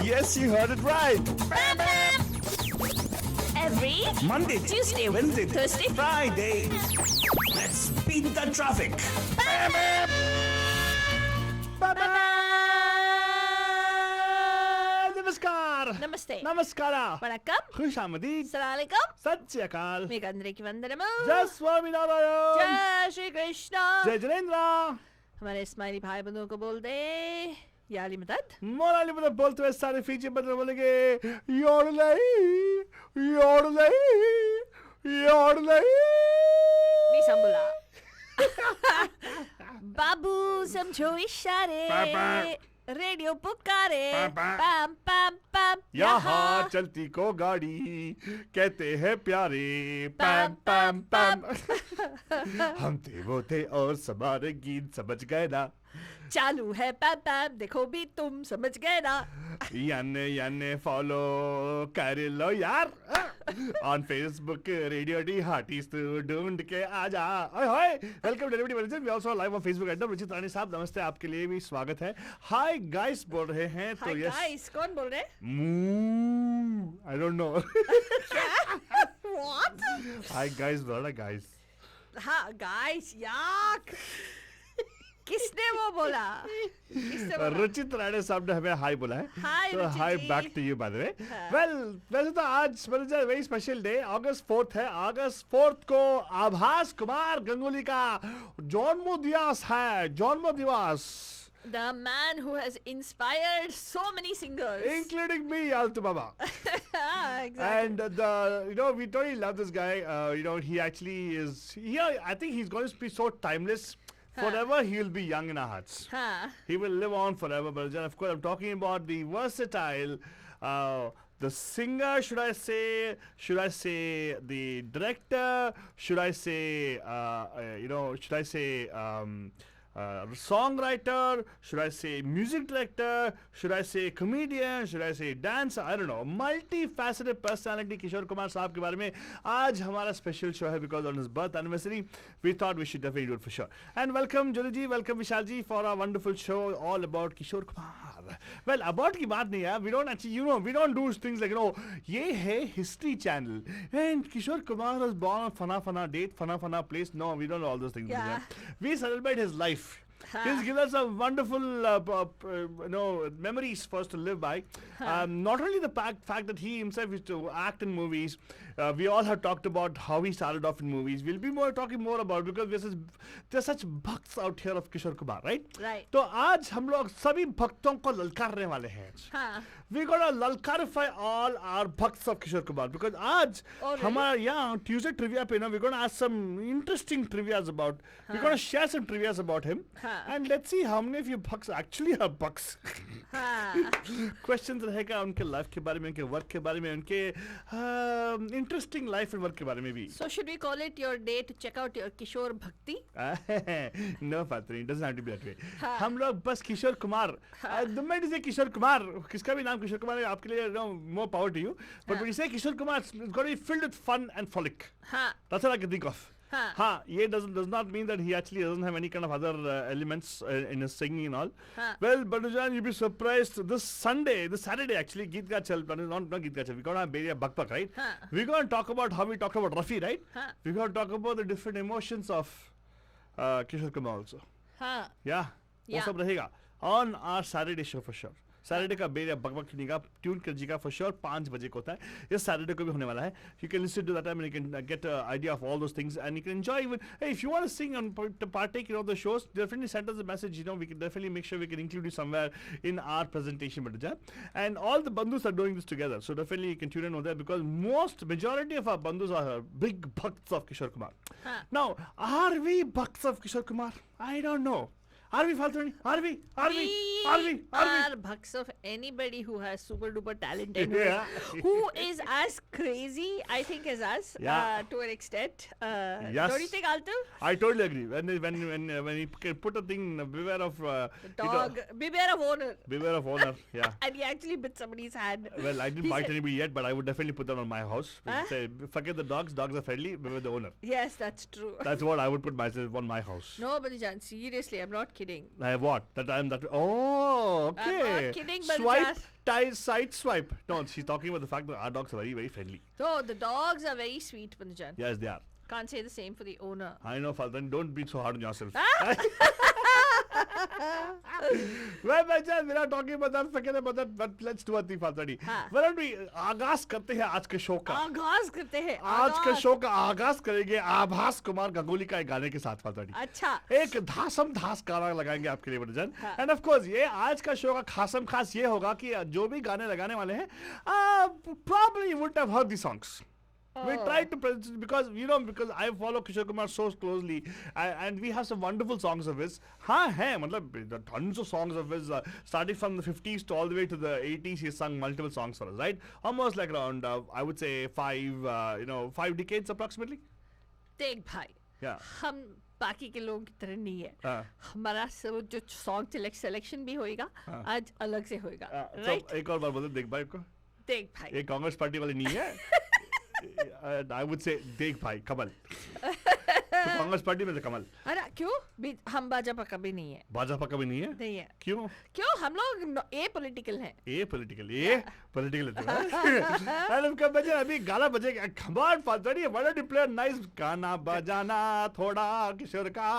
Yes, you heard it right. Bam, bam. Every Monday, Tuesday, Wednesday, Thursday, Friday. Let's beat the traffic. Bam, bam. Bye-bye. नमस्कार. Namaste. नमस्कारा. Vanakkam. खुश आमदीद. Assalamualaikum. सत श्री अकाल. మీకు అందరికి వందనము. जय स्वामीनारायण. जय श्री कृष्ण. जय जनेन्द्र. हमारे स्माइली भाई बंधुओं को बोल दे याली मदद. मोराली मतलब बोलते हुए सारे फीचर बदल बोलेंगे योडलाई योडलाई योडलाई. नहीं संभला. बाबू समझो इशारे. पापा. रेडियो पुकारे. पापा. पम पम पम. यहाँ चलती को गाड़ी कहते हैं प्यारे. पम पम पम. हम थे वो थे और समारे गीत समझ गए ना. चालू है पम पम. देखो भी तुम समझ गए ना. याने फॉलो कर लो यार. ऑन फेसबुक रेडियो डी हार्टीज तू ढूंढ के आजा. Hi welcome to everybody welcome. We also live on Facebook at the Ruchit Rani Sahab. नमस्ते, आपके लिए भी स्वागत है. हाय गाइस बोल रहे हैं तो हाय यस. गाइस कौन बोल रहे? I don't know. What? Hi guys बोल रहा गाइस. हाँ गाइस याक. किसने वो बोला? किसने बोला? रुचित राणे साहब ने हमें हाय बोला है. Hi, तो Ruchit hi ji. Back to you by the way. हाँ. वेल वैसे तो आज वेरी स्पेशल डे. अगस्त 4 है. अगस्त 4 को आभास कुमार गंगुली का जन्म दिवस है. जन्म दिवस. The man who has inspired so many singers. Including me, Altu Baba. Exactly. And we totally love this guy. He actually is here. I think he's going to be so timeless. Forever, he will be young in our hearts. हाँ. He will live on forever. But of course, I'm talking about the versatile, the singer. Should I say? Should I say the director? Should I say? Should I say? Songwriter? Should I say music director? Should I say comedian? Should I say dancer? I don't know. Multi-faceted personality Kishore Kumar साहब के बारे में आज हमारा special show है because on his birth anniversary we thought we should definitely do it for sure. And welcome Jolu ji, welcome Vishal ji for our wonderful show all about Kishore Kumar. Well, about की बात नहीं है. We don't actually, we don't do things like, ये है history channel and Kishore Kumar was born on fana date, fana place. No, we don't do all those things. Yeah. We celebrate his life. He's given us a wonderful memories for us to live by. Not only the fact that he himself used to act in movies. We all have talked about how he started off in movies. We'll be talking more about because there's such bhakts out here of Kishore Kumar, right? Right. तो आज हम लोग सभी भक्तों को ललकारने वाले हैं. हाँ. We gonna lalkarify all our bhakts of Kishore Kumar because आज हमारा Tuesday trivia पे we're gonna ask some interesting trivias about. We're gonna share some trivias about him. And let's see how many of you bucks actually are bucks. Questions रहेगा उनके life के बारे में, उनके work के बारे में, उनके इंटरेस्टिंग लाइफ एंड वर्क के बारे में भी. So should we call it your day to check out your Kishore Bhakti? No, Patri, it doesn't have to be that way. हम लोग बस Kishore Kumar. The minute you say Kishore Kumar, किसका भी नाम किशोर कुमार है आपके लिए more power to you. But when you say Kishore Kumar, it's got to be filled with fun and frolic. That's what I can think of. Ye does not mean that he actually doesn't have any kind of other elements in his singing and all. Well, Banujan, you'll be surprised. This Saturday actually, Geet Ka Chal, not Geet Ka Chal, we're going to have Beria Bakpak, right? We're going to talk about how we talked about Rafi, right? We're going to talk about the different emotions of Kishore Kumar also. Yeah. वो सब रहेगा on our Saturday show for sure. Saturday का बेरिया बकबक का tune कर जीगा for sure 5 बजे को होता है. इस सैटरडे को भी होने वाला है. You can listen to that time and you can get idea of all those things and you can enjoy even if you want to sing and partake in the shows definitely send us a message. We can definitely make sure we can include you somewhere in our presentation बटजा and all the बंधुस are doing this together. So definitely you can tune in over there because majority of our bandhus are big bhakts of Kishore Kumar. Now, are we bhakts of Kishore Kumar? I don't know. Are we Faltoni? Are we? Are bhakts of anybody who has super duper talent and who is as crazy, I think, as us to an extent. Yes. Don't you think, Altu? I totally agree. When he can put a thing, beware of dog. Beware of owner. Beware of owner. Yeah. And he actually bit somebody's hand. Well, I didn't bite anybody yet, but I would definitely put that on my house. Say, forget the dogs. Dogs are friendly. Beware the owner. Yes, that's true. That's what I would put myself on my house. No, Balijan, seriously, I'm not kidding. What? That I'm that. Oh, okay. I'm not kidding, Swipe Balijan. side swipe. No, she's talking about the fact that our dogs are very, very friendly. So the dogs are very sweet, Punjan. Yes, they are. Can't say the same for the owner. I know, Faltan. Don't be so hard on yourself. Well, we're not talking about that, forget about that, but let's do one thing, Faltani. Why don't we आगाज करते हैं आज के show का? आगाज करते हैं. आज के शो का आगाज करेंगे आभास कुमार गंगोली का एक गाने के साथ, फाल्तनी. अच्छा. एक धासम धास गाना लगाएंगे आपके लिए बड़जन. एंड ऑफ कोर्स ये आज का शो का खासम खास ये होगा कि जो भी गाने लगाने वाले हैं, probably you wouldn't have heard the songs. We try to present because because I follow Kishore Kumar so closely, and we have some wonderful songs of his. हाँ है मतलब there are tons of songs of his, starting from the 50s to all the way to the 80s. He sung multiple songs for us, right? Almost like around I would say 5 decades approximately. देख भाई. Yeah. हम बाकी के लोगों की तरह नहीं है. हमारा सब जो सॉन्ग सिलेक्शन भी होएगा आज अलग से होएगा. राइट. एक और बार बोलो देख भाई को. देख भाई. ये कांग्रेस पार्टी वाले नहीं है. I would say देख भाई कमल. तो कांग्रेस पार्टी में से कमल. अरे क्यों? हम भाजपा कभी नहीं है. भाजपा कभी नहीं है. नहीं है. क्यों? क्यों? हम लोग ए पॉलिटिकल हैं. ए पॉलिटिकल अरे उनका बजे अभी गाना बजेगा. कमाल फाल्तनी. Why don't you play a nice गाना बजाना थोड़ा किशोर का.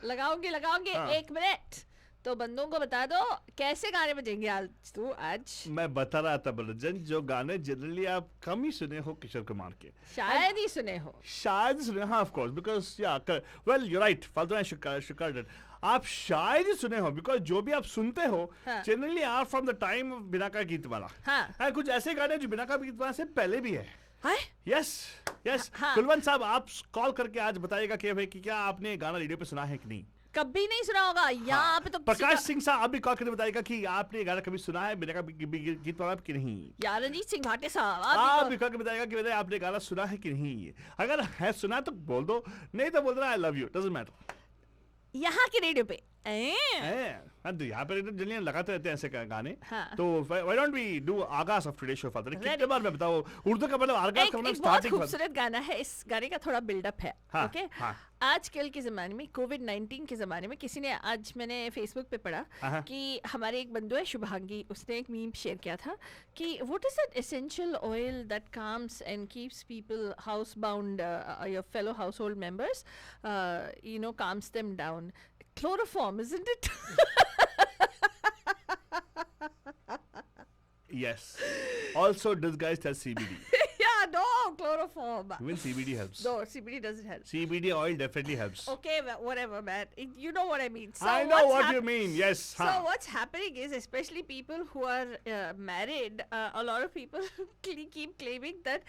लगाओगे 1 मिनट. तो बंदों को बता दो कैसे गाने बजेंगे आज. मैं बता रहा था बलजन, जो गाने जनरली आप कम ही सुने हो किशोर कुमार के. शायद ही सुने हो. हाँ of course because well you right फाल्तू शुक्र आप शायद ही सुने हो बिकॉज जो भी आप सुनते हो generally are from the time of बिना का गीत वाला. हाँ. कुछ ऐसे गाने जो बिना का गीत वाला से पहले भी है. यस. कुलवंत साहब आप कॉल करके आज बताइएगा कि भाई क्या आपने गाना रेडियो पे सुना है कि नहीं. कभी नहीं सुना होगा. यहाँ पे तो प्रकाश सिंह साहब अभी कॉल करके बताएगा कि आपने गाना कभी सुना है बिना का गीत वाला कि नहीं. यार रणजीत सिंह भाटिया साहब आप भी कॉल करके बताएगा कि आपने गाना सुना है कि नहीं. अगर है सुना तो बोल दो, नहीं तो बोल दो I love you. Doesn't matter. यहाँ के रेडियो पे तो यहाँ पे जल्दी लगाते रहते हैं ऐसे गाने. तो व्हाई डोंट वी डू आगाज ऑफ टुडे शो फादर. कितने बार मैं बताओ उर्दू का मतलब आगाज का मतलब स्टार्टिंग. खूबसूरत गाना है. इस गाने का थोड़ा बिल्डअप है. ओके. आजकल के ज़माने में कोविड-19 के ज़माने में किसी ने आज मैंने फेसबुक पे पढ़ा कि हमारे एक बंधु है शुभांगी, उसने एक मीम शेयर किया था कि what is that essential oil that calms and keeps people house bound, your fellow house hold members, calms them down. Chloroform, isn't it? Yes. Also disguised as CBD. No, chloroform. Even CBD helps. No, CBD doesn't help. CBD oil definitely helps. Okay, whatever, man. You know what I mean. So I know what you mean. Yes. So what's happening is, especially people who are married, a lot of people keep claiming that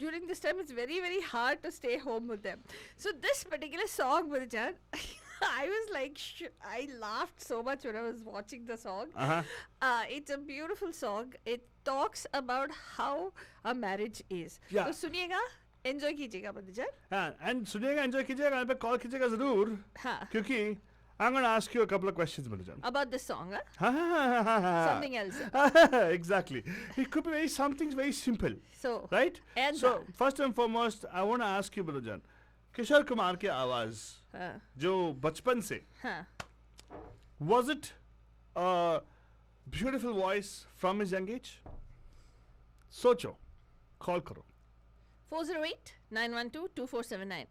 during this time it's very, very hard to stay home with them. So this particular song, Murjan, I was like, I laughed so much when I was watching the song. It's a beautiful song. It talks about how a marriage is. Yeah. तो सुनिएगा, enjoy कीजिएगा बंदीजान. हाँ, and सुनिएगा, enjoy कीजिएगा, यहाँ पे call कीजिएगा ज़रूर. हाँ. क्योंकि I'm going to ask you a couple of questions, बंदीजान. About this song, huh? Something else. Exactly. It could be something very simple. So. Right? And so first and foremost, I want to ask you, बंदीजान, Kishore Kumar की आवाज़ जो बचपन से, was it a beautiful voice from his young age? सोचो, call करो. 408-912-2479.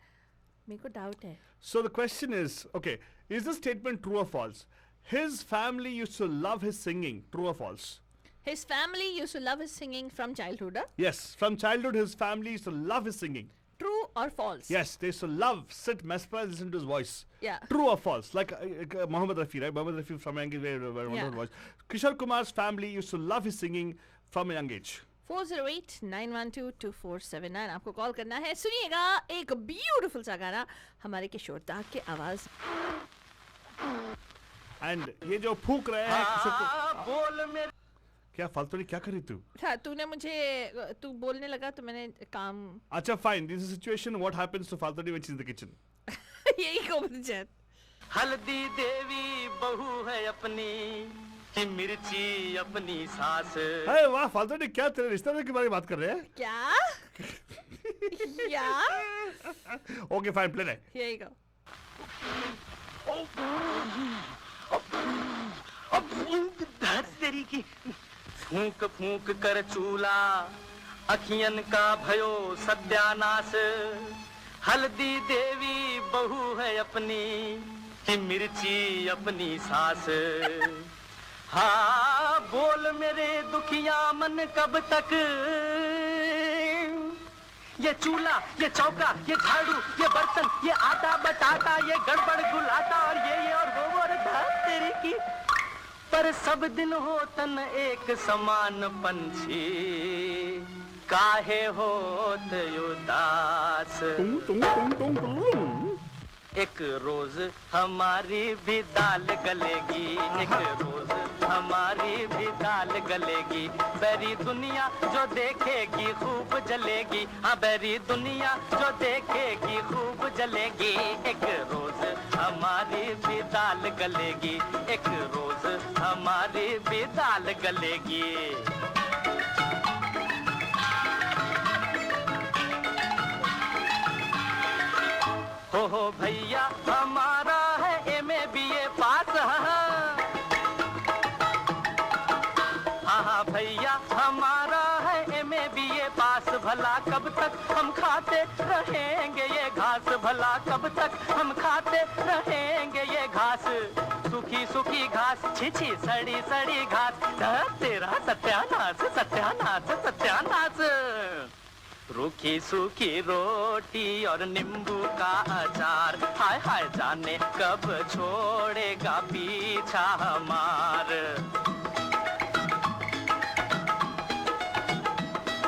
मेरे को doubt है. So the question is, okay, is this statement true or false? His family used to love his singing. True or false? His family used to love his singing from childhood. Yes, from childhood his family used to love his singing. True or false? Yes, they used to love, sit, mesmerized, listen to his voice. Yeah. True or false? Like Mohammed Rafi, right? Mohammed Rafi from a young age, wonderful voice. Kishore Kumar's family used to love his singing from a young age. 408-912-2479 आपको call करना है. सुनिएगा एक beautiful सा गाना हमारे किशोर दा के आवाज. एंड ये जो फूक रहे हैं बोल मेरे क्या फालतू नहीं क्या करी तू. हाँ, तूने मुझे तू बोलने लगा तो मैंने काम. अच्छा fine. This is situation what happens to फालतू when she is in the kitchen. यही कॉम्बिनेशन. हल्दी देवी बहू है अपनी कि मिर्ची अपनी सास. अरे वाह फालतू ने क्या तेरे रिश्ते के बारे में बात कर रहे हैं. क्या ओके फाइन प्ले है. यही को तेरी की फूंक फूंक कर चूल्हा अखियन का भयो सत्यानाश हल्दी देवी बहू है अपनी कि मिर्ची अपनी सास हाँ बोल मेरे दुखिया मन कब तक ये चूल्हा ये चौका ये झाड़ू ये बर्तन ये आटा बटाटा ये गड़बड़ गुलाटा और ये और वो और धात तेरी की पर सब दिन हो तन एक समान पंछी काहे होत उदास एक रोज हमारी भी दाल गलेगी एक रोज हमारी भी दाल गलेगी बैरी दुनिया जो देखेगी खूब जलेगी हाँ बैरी दुनिया जो देखेगी खूब जलेगी एक रोज हमारी भी दाल गलेगी एक रोज हमारी भी दाल गलेगी हो भैया हमारा है एमए बीए पास हाँ भैया हमारा है एमए बीए पास भला कब तक हम खाते रहेंगे ये घास भला कब तक हम खाते रहेंगे ये घास सूखी सूखी घास छिछी सड़ी सड़ी घास तेरा सत्यानाश सत्यानाश सत्यानाश रूखी सूखी रोटी और नींबू का अचार हाय हाय जाने कब छोड़ेगा पीछा हमार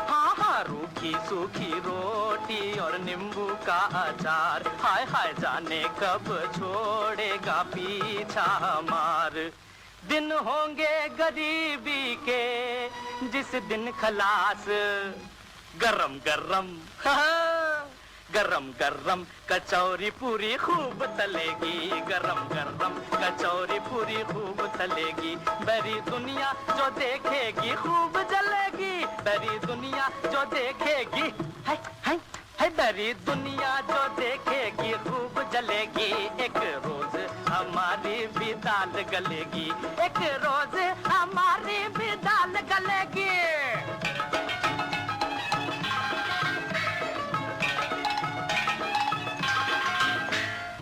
हाँ हाँ रूखी सूखी रोटी और नींबू का अचार हाय हाय जाने कब छोड़ेगा पीछा हमार दिन होंगे गरीबी के जिस दिन खलास गरम गरम गरम गरम कचौरी पूरी खूब तलेगी गरम गरम कचौरी पूरी खूब तलेगी बैरी दुनिया जो देखेगी खूब जलेगी बैरी दुनिया जो देखेगी है है बैरी दुनिया जो देखेगी खूब जलेगी एक रोज हमारी भी दाल गलेगी एक रोज हमारी भी दाल गलेगी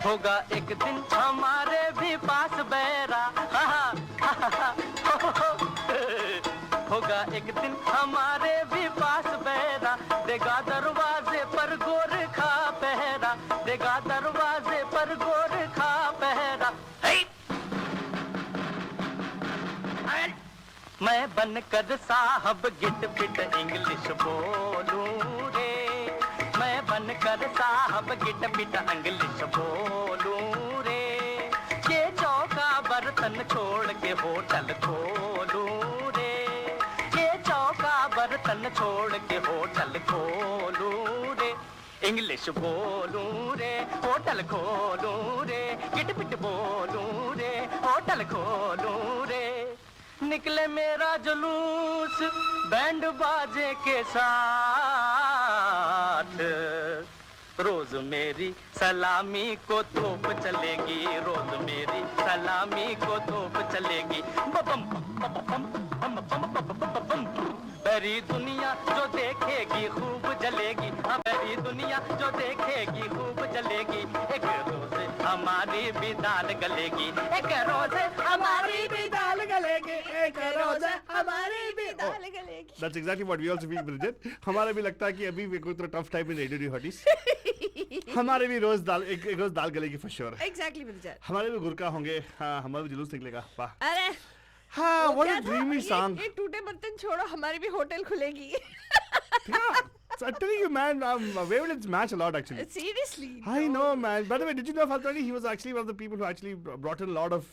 होगा एक दिन हमारे भी पास बैरा होगा एक दिन हमारे भी पास बैरा देगा दरवाजे पर गोरखा पहरा देगा दरवाजे पर गोरखा पहरा मैं बनकर साहब गिट पिट इंग्लिश बोलूं रे मैं बनकर साहब गिट पिट इंग्लिश बोलूं रे ये चौका बर्तन छोड़ के होटल खोलूं रे ये चौका बर्तन छोड़ के होटल खोलूं रे इंग्लिश बोलूं रे होटल खोलूं रे गिट पिट बोलूं रे होटल खोलूं रे निकले मेरा जुलूस बैंड बाजे के साथ रोज मेरी सलामी को तोप चलेगी रोज मेरी सलामी को तोप चलेगी बम बम बम बैरी दुनिया जो देखेगी खूब जलेगी हाँ बैरी दुनिया जो देखेगी खूब जलेगी एक रोज हमारी भी दाल गलेगी एक रोज हमारी भी दाल गलेगी एक रोज हमारी भी दाल गलेगी That's exactly what we also feel, Bridget. हमारा भी लगता है कि अभी we go through a tough time in radio hotties. हमारे भी रोज दाल एक रोज दाल गलेगी for sure. Exactly, Bridget. हमारे भी गुरका होंगे हाँ हमारा भी जुलूस निकलेगा वाह अरे हाँ what a dreamy song. ये टूटे बर्तन छोड़ो हमारी भी होटल खुलेगी Yeah, so I'm telling you, man, Wavelengths match a lot actually. Seriously. I know, man. By the way, did you know Faltani? He was actually one of the people who actually brought in a lot of,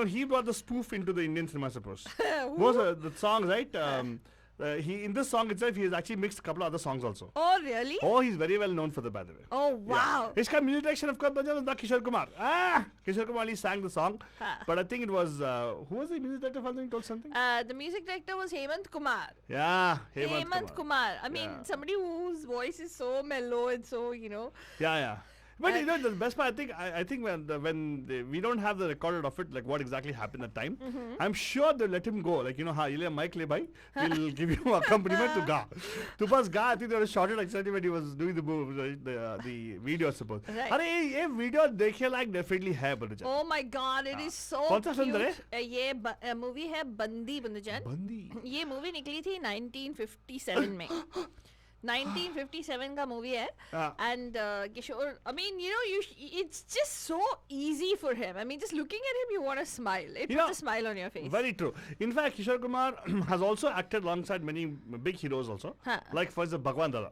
he brought the spoof into the Indian cinema, I suppose. Most of the songs, right? He in this song itself, he has actually mixed a couple of other songs also. Oh, really? Oh, he's very well known for that, by the way. Oh, wow. Yeah. His music direction, of course, was the Kishore Kumar. Kishore Kumar only sang the song, but I think it was who was the music director? Faltani told something. The music director was Hemant Kumar. Yeah, Hemant Kumar. I mean, somebody whose voice is so mellow and so, Yeah. But you know the best part, I think we don't have the recorded of it, like what exactly happened at time. I'm sure they'll let him go. Like, you know, ये ले mic ले भाई, we'll give you accompaniment to ga. To pass ga, I think they were shot it exactly when he was doing the move, the video, I suppose. Right. अरे ये video देखे like definitely है बंदूजान. Oh my God, it is so कौन सा film cute. ये movie है बंदी बंदूजान. बंदी. ये मूवी निकली थी 1957 में. 1957 का मूवी है. And Kishore, I mean, you know, it's just so easy for him. I mean, just looking at him, you want to smile. It puts a smile on your face. Very true. In fact, Kishore Kumar has also acted alongside many big heroes also. Like for example, Bhagwan Dada.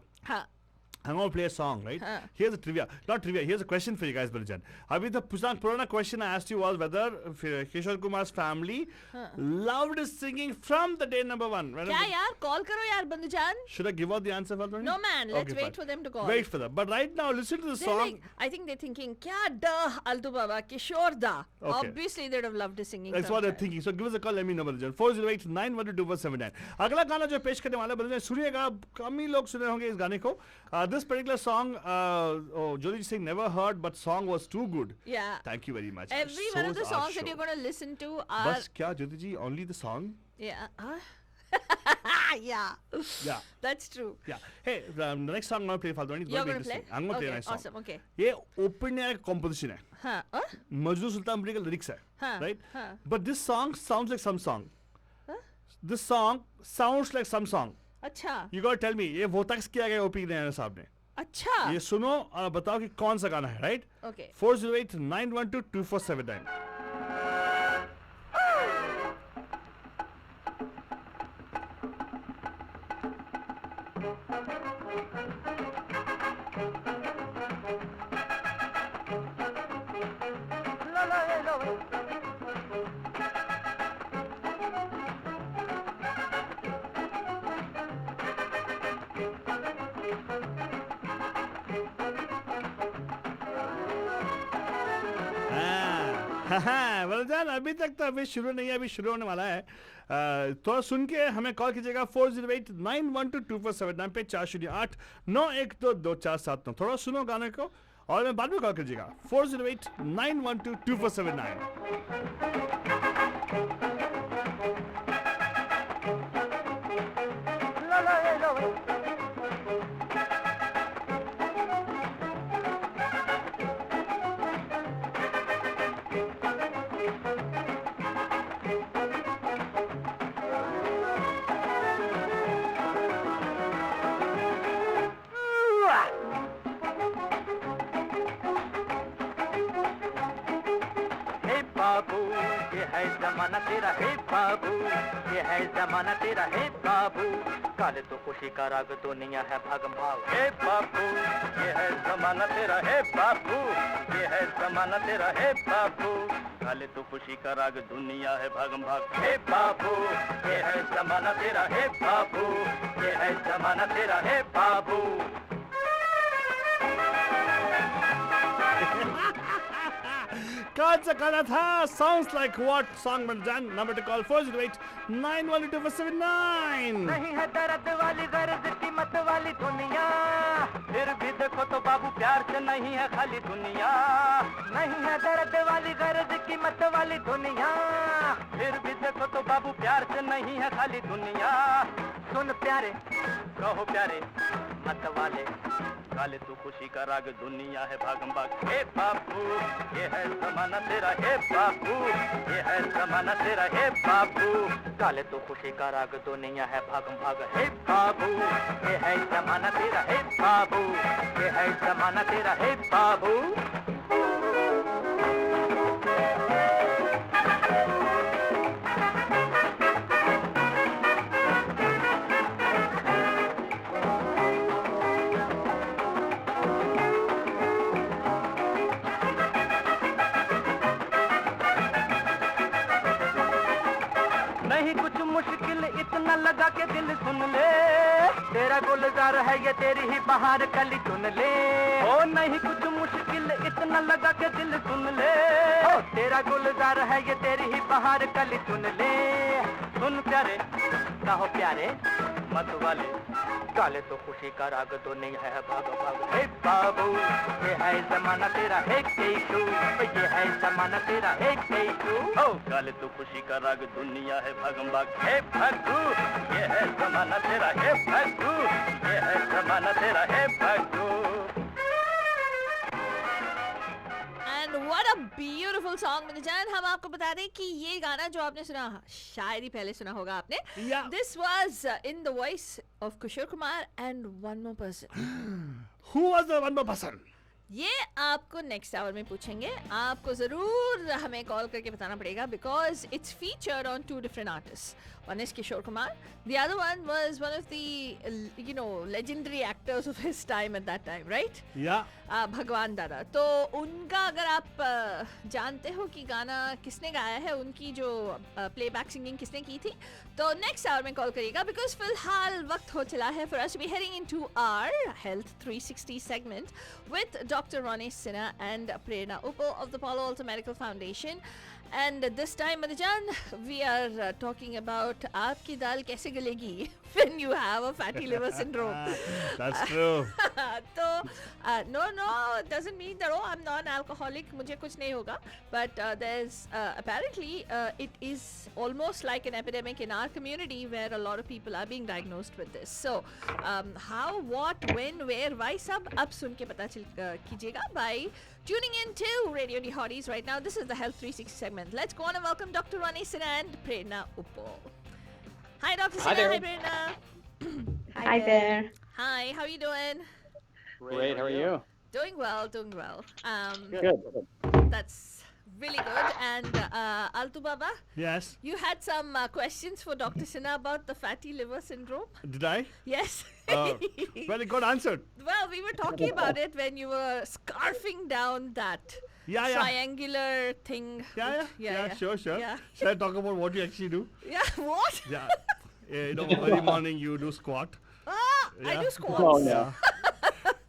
I'm going to play a song, right? Here's a trivia. Not trivia. Here's a question for you guys, Balajan. Abhi the purana question I asked you was whether Kishore Kumar's family loved his singing from the day number one. क्या यार? Call करो यार बंदूजान. Should I give out the answer for them? No man. Let's wait for them to call. Wait for them. But right now, listen to the song. Like, I think they're thinking, क्या da Altu Baba Kishore da. Obviously, they'd have loved his singing. That's what they're thinking. So give us a call. Let me know, Balajan. 408-912-479. अगला गाना जो पेश करने वाला बलजन सुनिएगा. कम ही लोग सुने होंगे इस गाने को. This particular song, Jyoti Singh never heard, but song was too good. Yeah. Thank you very much. Every one of the songs that you're going to listen to are... Bas kya, Jyoti ji? Only the song? Yeah. Yeah. Yeah. That's true. Yeah. Hey, the next song I'm going to play, Faldo. You're going to play? I'm going to play a nice song. Awesome, okay. ये open air composition है. Majnun Sultanpuri का lyrics है. Right? But this song sounds like some song. This song sounds like some song. अच्छा. You got to tell me, ये वोटक्स किया गया OP नैना साहब ने. अच्छा. ये सुनो और बताओ कि कौन सा गाना है, right? Okay. 408-912-2479. वरदान अभी तक तो अभी शुरू नहीं है, अभी शुरू होने वाला है. थोड़ा सुन के हमें कॉल कीजिएगा 408-912-2479 पे 408-912-2479. थोड़ा सुनो गाने को और मैं बाद में कॉल कीजिएगा 408-912-2479. जमाना तेरा है बाबू, ये है जमाना तेरा है बाबू. काले तो खुशी का राग दुनिया है भागम भाग. हे बाबू, ये है जमाना तेरा है बाबू, ये है जमाना तेरा है बाबू. काले तो खुशी का राग दुनिया है भागम भाग. हे बाबू, ये है जमाना तेरा है बाबू, ये है जमाना तेरा है बाबू. कौन सा गाना था? Sounds like what song, Balajan? Number to call 408-912-2479. नहीं है दर्द वाली गर्द कीमत वाली दुनिया, फिर भी देखो तो बाबू प्यार से नहीं है खाली दुनिया. नहीं है दर्द वाली गर्द कीमत वाली दुनिया, फिर भी देखो तो बाबू प्यार से नहीं है खाली दुनिया. सुन प्यारे, कहो प्यारे, मत वाले, काले तू खुशी का राग दुनिया है भागम भाग. हे बाबू, ये है जमाना तेरा है बाबू, ये है जमाना तेरा है बाबू. काले तू खुशी का राग दुनिया है भागम भाग. हे बाबू, ये है जमाना तेरा है बाबू, ये है जमाना तेरा है बाबू. नहीं कुछ मुश्किल इतना लगा के दिल सुन ले, तेरा गुलजार है ये तेरी ही बहार कली चुन ले. ओ नहीं कुछ मुश्किल इतना लगा के दिल सुन ले, ओ तेरा गुलजार है ये तेरी ही बहार कली चुन ले. सुन प्यारे, कहो प्यारे, मत वाले, काले तो खुशी का राग तो नहीं है भाग भाग हे बाबू ये है जमाना तेरा हे केशू ये है जमाना तेरा हे केशू ओ काले तो खुशी का राग दुनिया है भागम भाग हे भागू ये है जमाना तेरा हे भागू ये है जमाना तेरा हे भागू What a beautiful song, Minijan. हम आपको बता दें कि ये गाना जो आपने सुना शायद ही पहले सुना होगा आपने. Yeah. This was in the voice of Kishore Kumar and one more person. Who was the one more person? ये आपको नेक्स्ट आवर में पूछेंगे. आपको जरूर हमें कॉल करके बताना पड़ेगा because it's featured on two different artists. One is Kishore Kumar. The other one was one of the legendary actors of his time at that time, right? Yeah. भगवान दादा. तो उनका अगर आप जानते हो कि गाना किसने गाया है, उनकी जो प्लेबैक सिंगिंग किसने की थी, तो नेक्स्ट आवर में कॉल करिएगा बिकॉज फिलहाल वक्त हो चला है for us to be heading into our Health 360 segment with Dr. Ronnie Sinha and Prerna Uppo of the Palo Alto Medical Foundation. And this time, Madijan, we are talking about aapki dal kaise galegi when you have a fatty liver syndrome. That's true. So, no, it doesn't mean that, oh, I'm non-alcoholic, mujhe kuch nahi hoga. But there's, apparently, it is almost like an epidemic in our community where a lot of people are being diagnosed with this. So, how, what, when, where, why, sab, ab sun ke pata kijega by tuning in to Radio D Hotties right now. This is the Health 360 segment. Let's go on and welcome Dr. Ronnie Sinha and Prerna Uppo. Hi, Dr. Sinha. Hi, Prerna. Hi there. Hi, how are you doing? Great, how are you? Doing well. Good. That's really good. And Altu Baba, Yes. you had some questions for Dr. Sinha about the fatty liver syndrome? Did I? Yes. Well, it got answered. Well, we were talking about it when you were scarfing down that Yeah. triangular thing. Yeah, sure. Yeah. Should I talk about what you actually do? Yeah, what? Yeah. Early morning you do squat. I Yeah. do squats. Oh, no.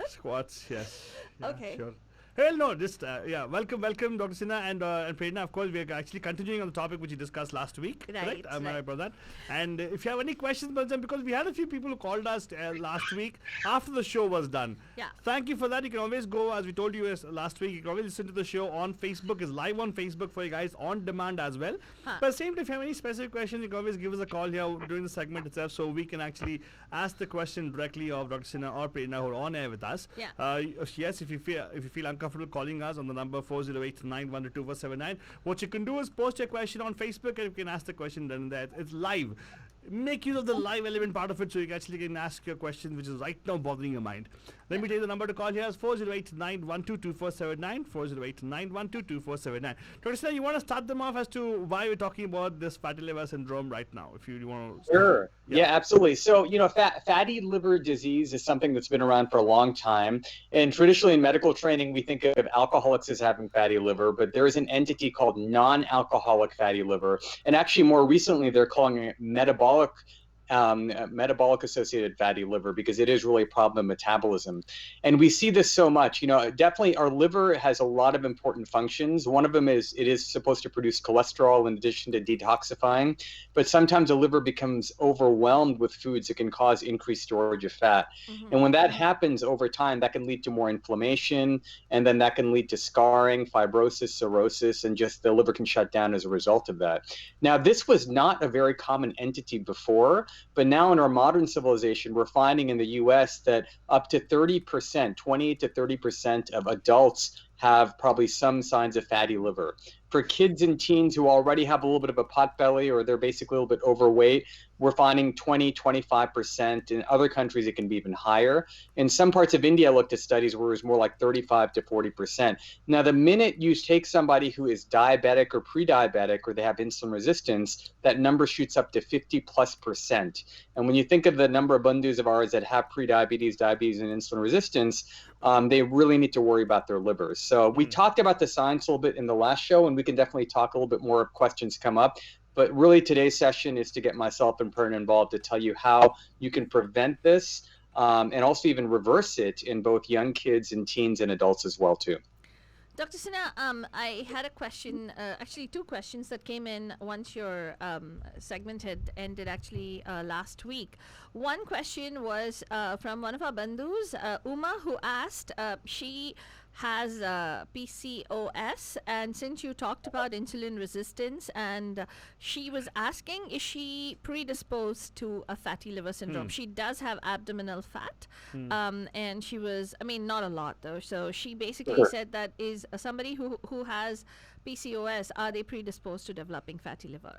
Squats, yes. Yeah, Okay. Sure. Well, no, just, welcome, Dr. Sinha and Prerna. Of course, we are actually continuing on the topic which we discussed last week. Right, Correct? Am I right. right about that? And if you have any questions about them, because we had a few people who called us last week after the show was done. Yeah. Thank you for that. You can always go, as we told you last week, you can always listen to the show on Facebook. It's live on Facebook for you guys on demand as well. Huh. But same time, if you have any specific questions, you can always give us a call here during the segment itself so we can actually ask the question directly of Dr. Sinha or Prerna who are on air with us. Yeah. Yes, if you feel uncomfortable calling us on the number 408-912-479, what you can do is post your question on Facebook and you can ask the question then there. It's live. Make use of the live element part of it so you actually can ask your question which is right now bothering your mind. Let me tell you the number to call here is 408-912-2479, 408-912-2479. Dr. Sinha, you want to start them off as to why we're talking about this fatty liver syndrome right now, if you want to start. Sure. Yeah, absolutely. So, fatty liver disease is something that's been around for a long time. And traditionally in medical training, we think of alcoholics as having fatty liver, but there is an entity called non-alcoholic fatty liver. And actually more recently, they're calling it metabolic associated fatty liver because it is really a problem of metabolism. And we see this so much, definitely our liver has a lot of important functions. One of them is it is supposed to produce cholesterol in addition to detoxifying, but sometimes the liver becomes overwhelmed with foods that can cause increased storage of fat. Mm-hmm. And when that happens over time, that can lead to more inflammation, and then that can lead to scarring, fibrosis, cirrhosis, and just the liver can shut down as a result of that. Now, this was not a very common entity before, but now in our modern civilization, we're finding in the US that up to 30%, 20 to 30% of adults have probably some signs of fatty liver. For kids and teens who already have a little bit of a pot belly or they're basically a little bit overweight, we're finding 20, 25%. In other countries, it can be even higher. In some parts of India, I looked at studies where it was more like 35 to 40%. Now, the minute you take somebody who is diabetic or pre-diabetic or they have insulin resistance, that number shoots up to 50+%. And when you think of the number of bandhus of ours that have pre-diabetes, diabetes, and insulin resistance, they really need to worry about their livers. So we talked about the science a little bit in the last show, and we can definitely talk a little bit more if questions come up. But really today's session is to get myself and Prerna involved to tell you how you can prevent this and also even reverse it in both young kids and teens and adults as well too. Dr. Sinha, I had a question, actually two questions that came in once your segment had ended actually last week. One question was from one of our bandhus, Uma, who asked, she has PCOS, and since you talked about insulin resistance, and she was asking, is she predisposed to a fatty liver syndrome? She does have abdominal fat, and she was, I mean, not a lot though. So she basically said that is somebody who has PCOS, are they predisposed to developing fatty liver?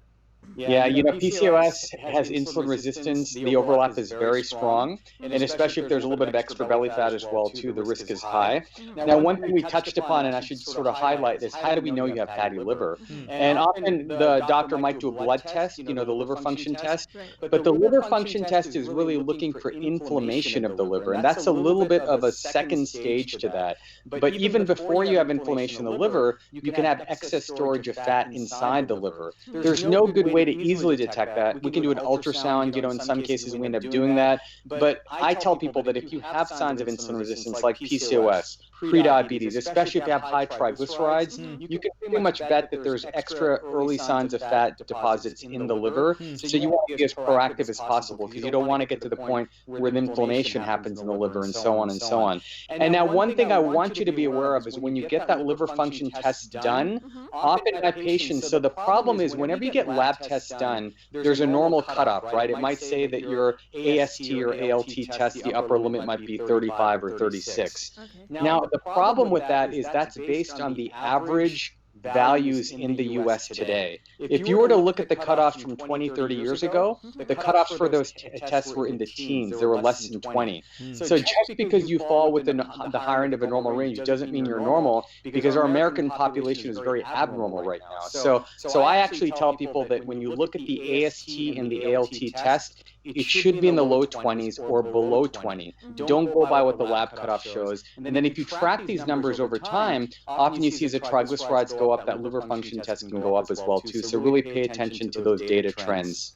Yeah, PCOS has insulin resistance. The overlap is very strong. And especially if there's a little bit of extra belly fat as well, too, the risk is high. Now, one thing we touched upon, and I should sort of highlight, is how do we know you have fatty liver? And often the doctor might do a blood test, the liver function test. But the liver function test is really looking for inflammation of the liver. And that's a little bit of a second stage to that. But even before you have inflammation in the liver, you can have excess storage of fat inside the liver. There's no good way to easily detect that. We can do an ultrasound, in some cases we end up doing that. But I tell people that if you have signs of insulin resistance like PCOS, prediabetes, especially if you have high triglycerides, you can pretty much bet that there's extra early signs of fat deposits in the liver. So you want to be as proactive as possible because you don't want to get to the point where the inflammation happens in the liver and so on and so on. And now one thing I want you to be aware of is when you get that liver function test done, often my patients, so the problem is whenever you get lab tests done, there's a normal cutoff, right? It might say that your AST or ALT test, the upper limit might be 35 or 36. Okay. Now, the problem with that is that's based on the average values in the U.S. today. If you were to look at the cutoffs from 20, 30 years ago, the cutoffs for those tests were in the teens. They were less than 20. So just because you fall within the higher end of a normal range doesn't mean you're normal, because our American population is very abnormal right now. So I actually tell people that when you look at the AST and the ALT test, it should be in the low 20s or below 20. Don't go by what the lab cutoff shows. And then if you track these numbers over time, often you see as the triglycerides go up, that liver function test can go up as well too. So really pay attention to those data trends.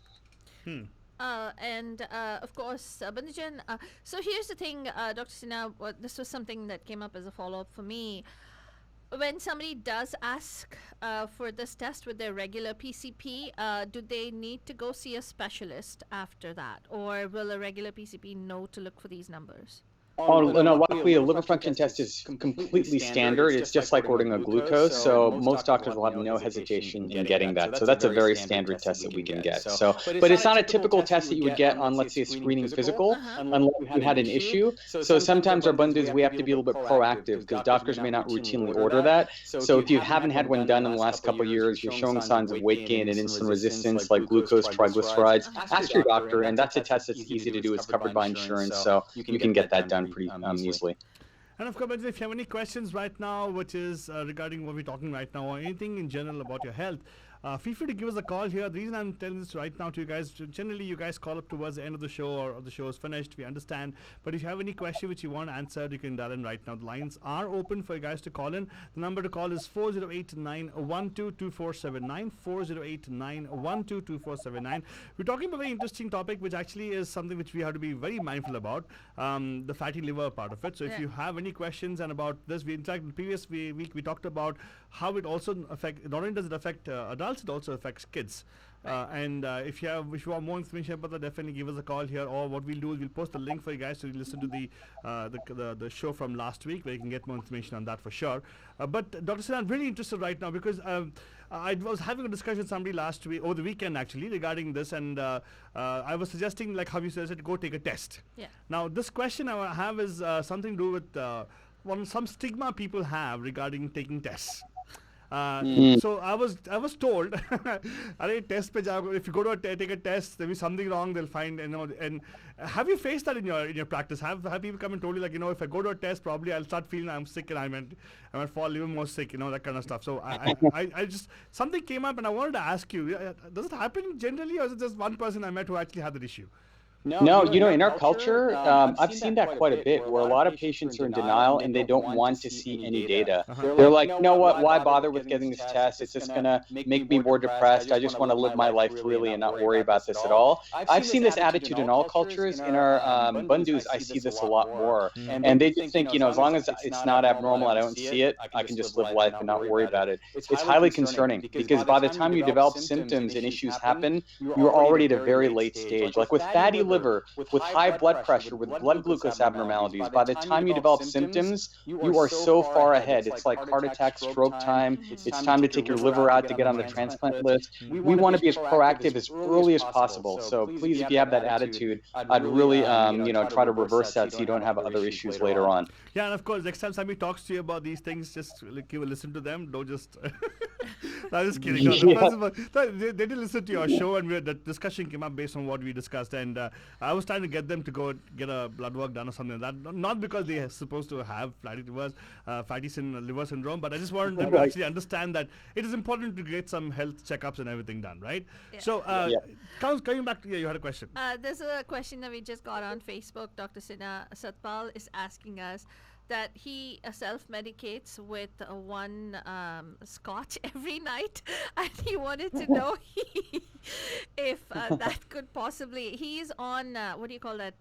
And of course, Bandhujan, so here's the thing, Dr. Sinha, this was something that came up as a follow-up for me. When somebody does ask for this test with their regular PCP, do they need to go see a specialist after that? Or will a regular PCP know to look for these numbers? Oh, no, luckily a liver function test is completely standard. It's just like ordering a glucose, so most doctors will have no hesitation in getting that. So that's a very standard test that we can get. So, but it's not a typical test that you would get on, let's say, a screening physical, unless you had an issue. So sometimes our bandhus, we have to be a little bit proactive because doctors may not routinely order that. So if you haven't had one done in the last couple of years, you're showing signs of weight gain and insulin resistance like glucose, triglycerides, ask your doctor, and that's a test that's easy to do. It's covered by insurance, so you can get that done pretty easily. And of course, if you have any questions right now, which is regarding what we're talking right now, or anything in general about your health, feel free to give us a call here. The reason I'm telling this right now to you guys, generally you guys call up towards the end of the show or the show is finished, we understand. But if you have any question which you want answered, you can dial in right now. The lines are open for you guys to call in. The number to call is 408-912-2479, 408-912-2479. We're talking about a very interesting topic, which actually is something which we have to be very mindful about, the fatty liver part of it. So if you have any questions and about this, in fact, in the previous week we talked about how it also affects, not only does it affect adults, it also affects kids. And if you want more information about that, definitely give us a call here, or what we'll do is we'll post a link for you guys to listen to the show from last week, where you can get more information on that for sure. But Dr. Sinha, I'm really interested right now because I was having a discussion with somebody last week, over the weekend actually, regarding this, and I was suggesting, like how you said, go take a test. Yeah. Now this question I have is something to do with some stigma people have regarding taking tests. So I was told, test pe jao, if you go to take a test, there'll be something wrong, they'll find, and have you faced that in your practice? Have people come and told you, like, if I go to a test, probably I'll start feeling I'm sick and I might fall even more sick, that kind of stuff. So I just, something came up and I wanted to ask you, does it happen generally, or is it just one person I met who actually had that issue? No, in our culture, I've seen that quite a bit, where a lot of patients are in denial and they don't want to see any data. They're like, you know what, why bother with getting this test? It's just gonna make me more depressed. I just want to live my life freely and not worry about this at all. I've seen this attitude in all cultures. In our Bandhus, I see this a lot more. And they just think, as long as it's not abnormal and I don't see it, I can just live life and not worry about it. It's highly concerning, because by the time you develop symptoms and issues happen, you're already at a very late stage. Like with fatty liver, with high blood pressure, with blood glucose abnormalities, by the time you develop symptoms, you are so far ahead. It's like heart attack, stroke time. It's time to take your liver out to get on the transplant list. We want to be as proactive as early as possible. So please, if you have that attitude, I'd really, try to reverse that so you don't have other issues later on. Yeah, and of course, next time somebody talks to you about these things, just give a listen to them. Don't just... No, I'm just kidding. No, they did listen to your show, and the discussion came up based on what we discussed. And I was trying to get them to go get a blood work done or something like that. Not because they are supposed to have fatty liver syndrome, but I just wanted them to actually understand that it is important to get some health checkups and everything done, right? Yeah. So, coming back to you had a question. There's a question that we just got on Facebook. Dr. Sinha Satpal is asking us that he self-medicates with one scotch every night, and he wanted to know if that could possibly... He's on, what do you call that,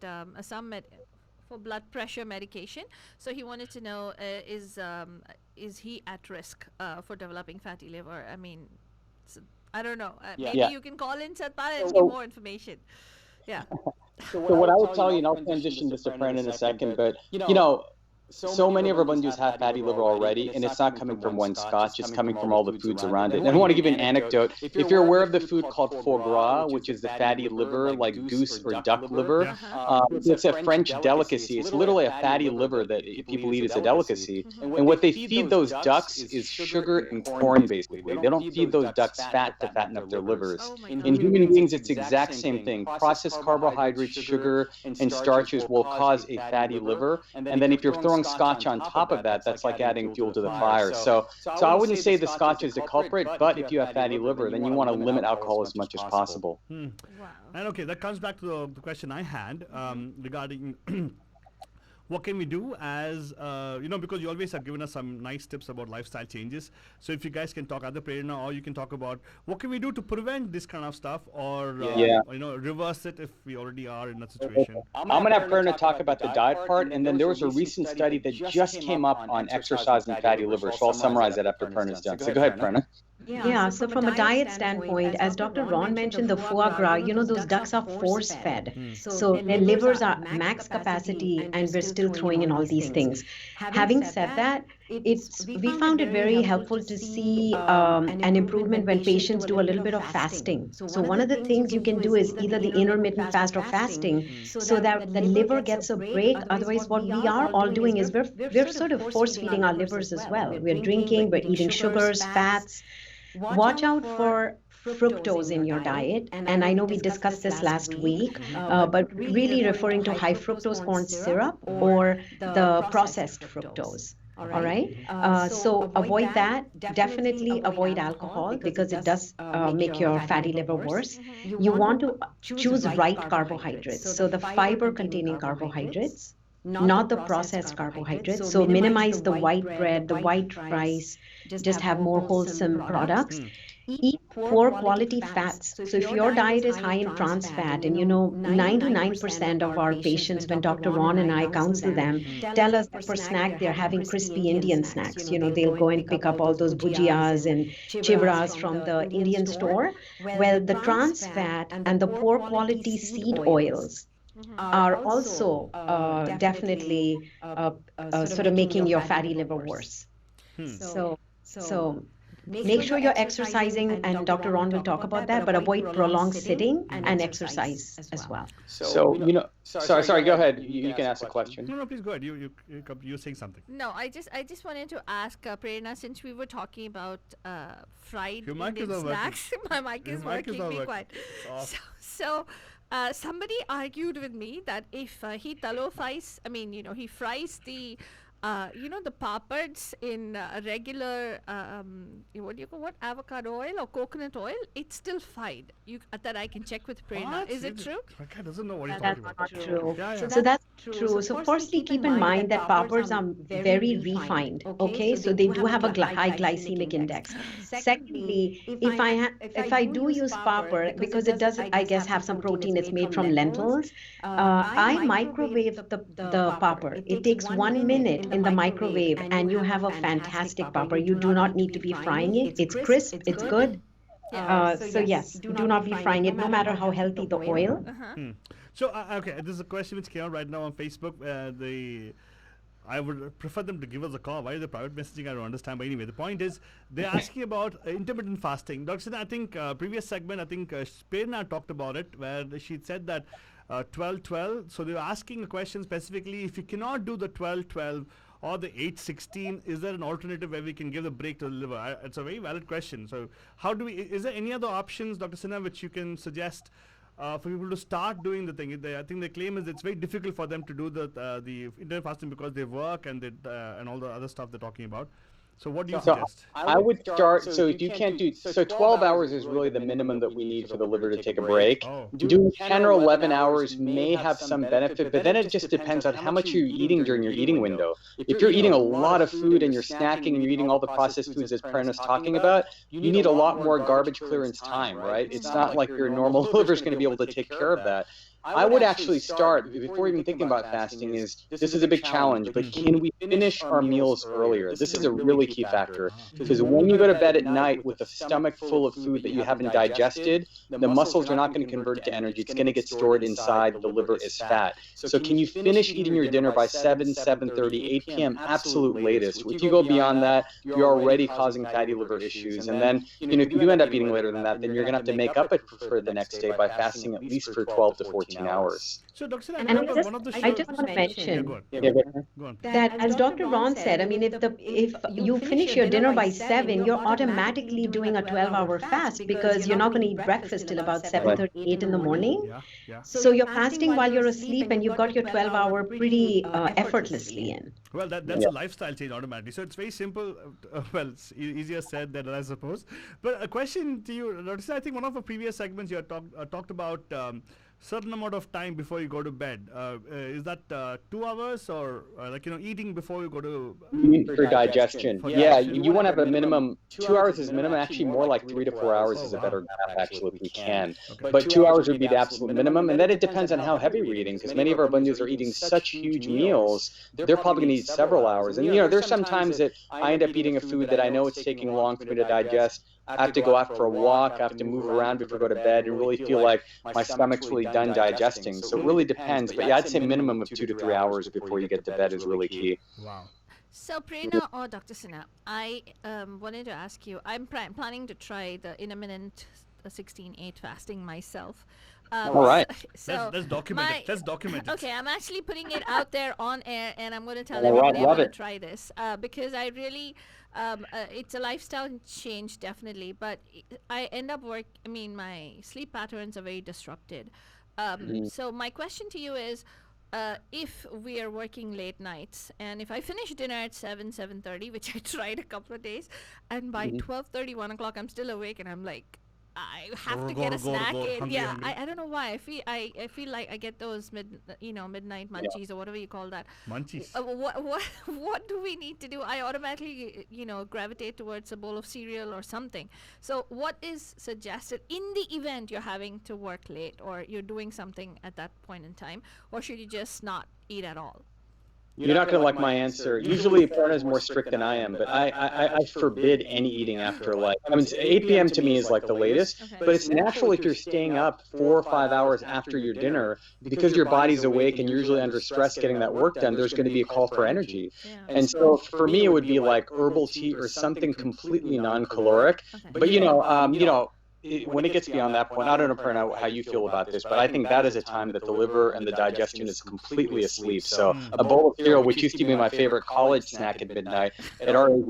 for blood pressure medication. So he wanted to know, is he at risk for developing fatty liver? I mean, I don't know. Maybe you can call in, Satpal, and give more information. Yeah. So what I would tell you, and I'll transition this to Fran in a second, but, so many of our Bandhus have fatty liver already, and it's not coming from one scotch, it's coming from all the foods around it. And I want to give you an anecdote. If you're aware of the food called foie gras, which is the fatty liver, like goose or duck liver, it's a French delicacy. It's literally a fatty liver that people eat as a delicacy. And what they feed those ducks is sugar and corn, basically. They don't feed those ducks fat to fatten up their livers. In human beings, it's the exact same thing. Processed carbohydrates, sugar, and starches will cause a fatty liver. And then if you're throwing scotch on top of that, that's like adding fuel to the fire. So I wouldn't say the scotch is the culprit, but if you have fatty liver, then you want to limit alcohol as much as possible. Wow. And okay, that comes back to the question I had regarding what can we do as, because you always have given us some nice tips about lifestyle changes. So if you guys can talk either Prerna, or you can talk about what can we do to prevent this kind of stuff, or reverse it if we already are in that situation. I'm going to have Prerna talk about the diet part, and then there was a recent study that just came up on exercise and fatty liver. So I'll summarize that after Prerna's done. So go ahead, Prerna. Yeah, so from a diet standpoint, as Dr. Ron mentioned, the foie gras, those ducks are force-fed. So their livers are max capacity, and we're still throwing in all these things. Having said that, we found it very helpful to see an improvement when patients do a little bit of fasting. So one of the things you can do is either the intermittent fast or fasting, so that the liver gets a break. Otherwise, what we are all doing is we're sort of force-feeding our livers as well. We're drinking, we're eating sugars, fats. Watch out for fructose in your diet, and I know we discussed this last week, but really referring to high fructose corn syrup or the processed fructose. All right. So avoid that. Definitely avoid alcohol, because it does make your fatty liver worse. You want to choose right carbohydrates. So the fiber-containing carbohydrates, not the processed carbohydrates. So minimize the white bread, the white rice, just have more wholesome products. Eat poor quality fats. So if your diet is high in trans fat, and 99% of our patients, when Dr. Ron and I counsel them, tell us that for snack they're having crispy Indian snacks. They'll go and pick up all those bhujiyas and chivras from the Indian store. Well, the trans fat and the poor quality seed oils are also definitely sort of making your fatty liver worse. So make sure you're exercising, and Dr. Ron will talk about that, but avoid prolonged sitting and exercise as well. So sorry, go ahead. You can ask a question. No, please go ahead. You're saying something. No, I just wanted to ask Prerna, since we were talking about fried Indian snacks. My mic is working. Be quiet. So somebody argued with me that if he he fries the the papads in regular, what avocado oil or coconut oil, it's still fine. That I can check with Prerna. What? Is it true? Prakash doesn't know what he's That's talking not about. true. Yeah. So that's true. So firstly, keep in mind that papads are very refined. Okay, so they do have a high glycemic index. Secondly, if I do use papad, because it does, I guess, have some protein, it's made from lentils. I microwave the papad. It takes 1 minute in the microwave, and you have a fantastic papad. You do not need to be frying it. It's crisp. It's good. So yes, do not be frying it, no matter how healthy the oil. So, okay, this is a question which came out right now on Facebook. I would prefer them to give us a call. Why the private messaging, I don't understand. But anyway, the point is, they're asking about intermittent fasting. Dr. Sinha, I think previous segment, I think Prerna talked about it, where she said that 12-12. So they were asking a question specifically, if you cannot do the 12-12 or the 8-16, is there an alternative where we can give the break to the liver? It's a very valid question. So how do we, is there any other options, Dr. Sinha, which you can suggest for people to start doing the thing? I think the claim is it's very difficult for them to do the intermittent fasting because they work and and all the other stuff they're talking about. So what do you suggest? I would start, so if you can't do, so 12 hours is really the minimum that we need for the liver to take a break. Oh. Doing 10 or 11 hours may have some benefit, but then it just depends on how much you're eating during your eating window. If you're eating a lot of food and you're snacking and you're eating all the processed foods that Prerna's talking about, you need a lot more garbage clearance time, right? It's not like your normal liver is going to be able to take care of that. I would actually start, before even thinking about fasting, this is a big challenge, but can we finish our meals earlier? This is a really key factor, because when you go to bed at night with a stomach full of food that you haven't digested, the muscles are not going to convert to energy. It's going to get stored inside the liver as fat. So can you finish eating your dinner by 7, 7:30, 8 p.m. absolute latest? If you go beyond that, you're already causing fatty liver issues. And then, if you end up eating later than that, then you're going to have to make up it for the next day by fasting at least for 12 to 14 hours. So, Dr. Sinha, And one of the I just want to mention go on. that, as Dr. Ron said, I mean, if you finish your dinner by 7, you're automatically doing a 12-hour fast, because you're not going to eat breakfast till about 7:30, 8 in the morning. Yeah. So you're fasting while you're asleep, and you've got your 12-hour pretty effortlessly in. Well, that's a lifestyle change automatically. So it's very simple. Well, it's easier said than done, I suppose. But a question to you, Dr. Sinha, I think one of the previous segments you had talked about certain amount of time before you go to bed. Is that 2 hours or eating before you go to for digestion? Yeah, you want to have a minimum. 2 hours is minimum. Actually, more like 3 to 4 hours is a better math, actually, if we can. Okay. But 2 hours would be the absolute minimum, and then it depends on how heavy we're eating, because many of our bandhus are eating such huge meals, they're probably going to need several hours. And there's some times that I end up eating a food that I know it's taking long for me to digest. I have to go out for a walk, I have to move around before I go to bed and really feel like my stomach's really done digesting. So it really depends. But yeah, I'd say minimum of 2 to 3 hours before you get to bed is really key. Wow. So, Prerna or Dr. Sinha, I wanted to ask you, I'm planning to try the intermittent 16-8 fasting myself. All right. So let's document it. Let's document it. Okay, I'm actually putting it out there on air, and I'm going to tell All right, everybody I love want to it. try this because I really, it's a lifestyle change, definitely. But I end up my sleep patterns are very disrupted. So my question to you is, if we are working late nights, and if I finish dinner at 7:30, which I tried a couple of days, and by 12:30, 1 o'clock, I'm still awake, and I'm like, I have to get a snack in. hungry, Yeah, hungry. I don't know why. I feel like I get those midnight munchies or whatever you call that. Munchies. What do we need to do? I automatically gravitate towards a bowl of cereal or something. So what is suggested in the event you're having to work late or you're doing something at that point in time, or should you just not eat at all? You're not going to like my answer. Usually, Prerna is more strict than I am, but I forbid any eating after 8 p.m. to me is like the latest, Okay. but it's natural if you're staying up 4 or 5 hours after your dinner, because your body's awake and usually under stress getting that work done, there's going to be a call for energy. Yeah. And so for me, it would be like herbal tea or something completely non-caloric. Okay. But when it gets beyond that point, I don't know, Prerna, how you feel about this, but I think that is a time that the liver and the digestion is completely asleep. So a bowl of cereal, which used to be my favorite college snack at midnight,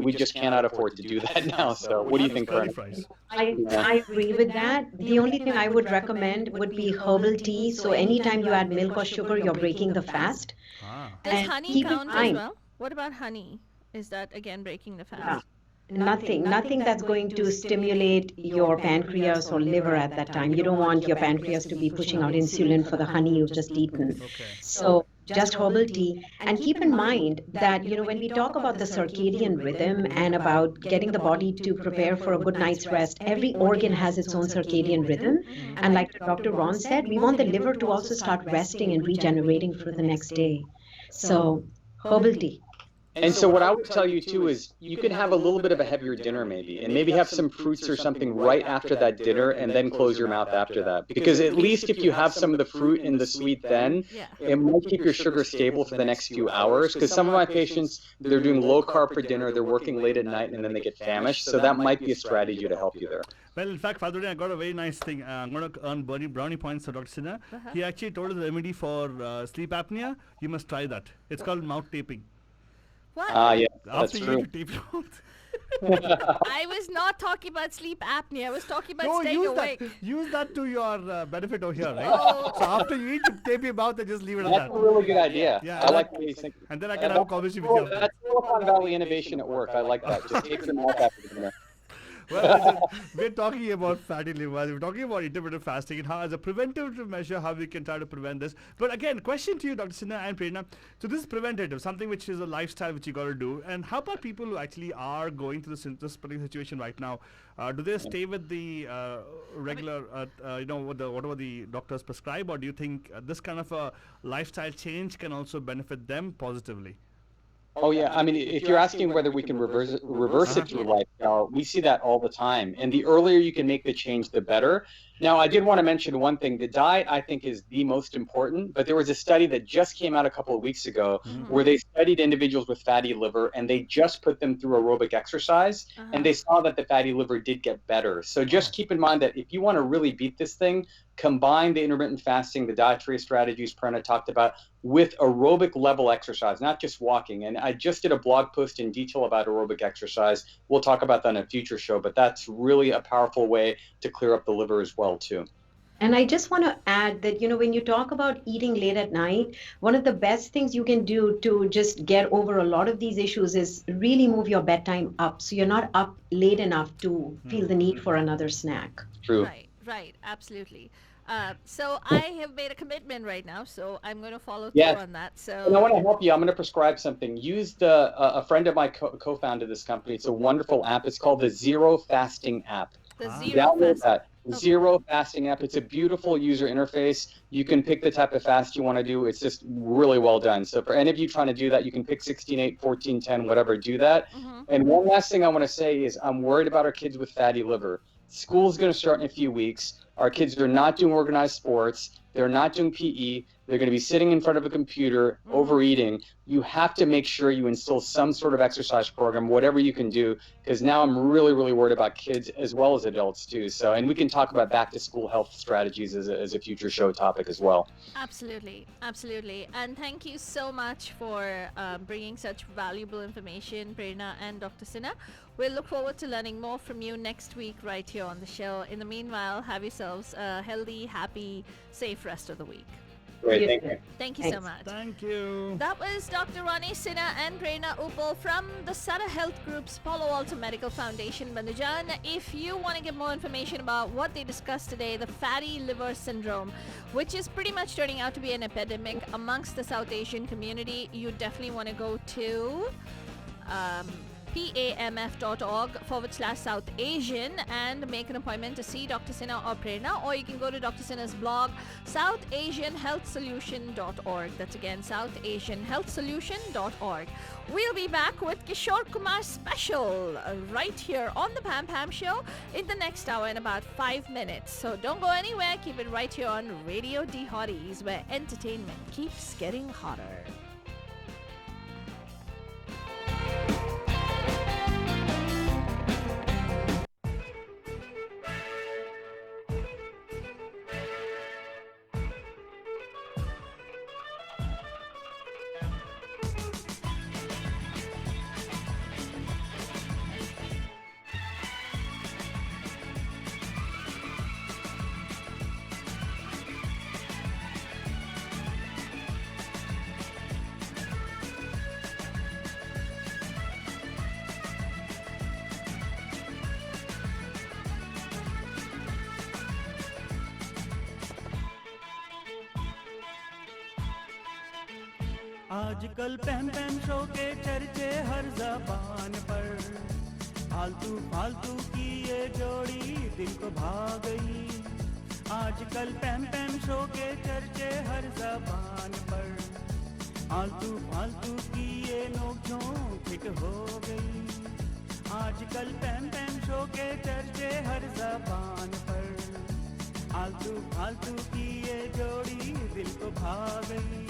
we just cannot afford to do that now. So what do you think, Curly Prerna? fries. I agree with that. The only thing I would recommend would be herbal tea. So anytime you add milk or sugar, you're breaking the fast. Ah. Does And honey keep in count as mind- well? What about honey? Is that again breaking the Yeah. fast? Nothing that's going to stimulate your pancreas or liver at that time. You don't want your pancreas to be pushing out insulin for the honey you've just eaten. Okay. So just herbal tea. And keep in mind that, when we talk about the circadian rhythm and about getting the body to prepare for a good night's rest, every organ has its own circadian rhythm. And like Dr. Ron said, we want the liver to also start resting and regenerating for the next day. So herbal tea. And so what I would tell you too is you can have a little bit of a heavier dinner maybe, and maybe have some fruits or something right after that dinner and then close your mouth after that. Because at least if you have some of the fruit and the sweet then, it might keep your sugar stable for the next few hours. Because some of my patients, they're doing low carb for dinner, they're working late at night, and then they get famished. So that might be a strategy to help you there. Well, in fact, Father, I got a very nice thing. I'm going to earn brownie points for Dr. Sinha. He actually told us the remedy for sleep apnea. You must try that. It's called mouth taping. What? Yeah, that's After you true. eat, you tape your mouth. I was not talking about sleep apnea. I was talking about No, staying use awake. that. Use that to your benefit over here, right? Oh. So after you eat, you tape your mouth and just leave it at That's that. a really good idea. Yeah, I like the way you think. And then I can have a conversation with you. That's Silicon Valley innovation at work. I like that. Just take your mouth after dinner. Well, listen, we're talking about fatty liver. We're talking about intermittent fasting and how, as a preventive measure, how we can try to prevent this. But again, question to you, Dr. Sinha and Prerna. So this is preventative, something which is a lifestyle which you got to do. And how about people who actually are going through this particular situation right now? Do they stay with the regular, whatever the doctors prescribe, or do you think this kind of a lifestyle change can also benefit them positively? Oh yeah, I mean, if you're asking whether we can reverse it through lifestyle, we see that all the time. And the earlier you can make the change, the better. Now, I did want to mention one thing. The diet, I think, is the most important. But there was a study that just came out a couple of weeks ago where they studied individuals with fatty liver, and they just put them through aerobic exercise, and they saw that the fatty liver did get better. So just keep in mind that if you want to really beat this thing, combine the intermittent fasting, the dietary strategies Prerna talked about, with aerobic level exercise, not just walking. And I just did a blog post in detail about aerobic exercise. We'll talk about that in a future show, but that's really a powerful way to clear up the liver as well, too. And I just want to add that, when you talk about eating late at night, one of the best things you can do to just get over a lot of these issues is really move your bedtime up. So you're not up late enough to feel the need for another snack. True. Right, absolutely. So I have made a commitment right now, so I'm going to follow through Yes. on that. So And I want to help you. I'm going to prescribe something. Use a friend of mine co-founded this company. It's a wonderful app. It's called the Zero Fasting app. the zero Download fast. that. Zero Fasting app. It's a beautiful user interface. You can pick the type of fast you want to do. It's just really well done. So for any of you trying to do that, you can pick 16/8, 14/10, whatever. Do that. And one last thing I want to say is I'm worried about our kids with fatty liver. School's going to start in a few weeks. Our kids are not doing organized sports. They're not doing PE. They're going to be sitting in front of a computer, overeating. You have to make sure you instill some sort of exercise program, whatever you can do, because now I'm really, really worried about kids as well as adults too. So, and we can talk about back to school health strategies as a future show topic as well. Absolutely. And thank you so much for bringing such valuable information, Prerna and Dr. Sinha. We'll look forward to learning more from you next week right here on the show. In the meanwhile, have yourselves a healthy, happy, safe rest of the week. Great, thank you. Thank you so Thanks. much. Thank you. That was Dr. Ronnie Sinha and Prerna Uppal from the Sada Health Group's Palo Alto Medical Foundation, Bandujan. If you want to get more information about what they discussed today, the fatty liver syndrome, which is pretty much turning out to be an epidemic amongst the South Asian community, you definitely want to go to pamf.org/South Asian and make an appointment to see Dr. Sinha or Prerna, or you can go to Dr. Sinha's blog, southasianhealthsolution.org. That's again, southasianhealthsolution.org. We'll be back with Kishore Kumar's special right here on the Pam Pam Show in the next hour in about 5 minutes. So don't go anywhere. Keep it right here on Radio D Hotties, where entertainment keeps getting hotter. आजकल पैम पैम show के चर्चे हर ज़बान पर, फालतू फालतू की ये जोड़ी दिल को भा गई। आजकल पैम पैम शो के चर्चे हर ज़बान पर, फालतू फालतू की ये नोक-झोंक हिट हो गई। आजकल पैम पैम शो के चर्चे हर ज़बान पर, फालतू फालतू की ये जोड़ी दिल को भा गई।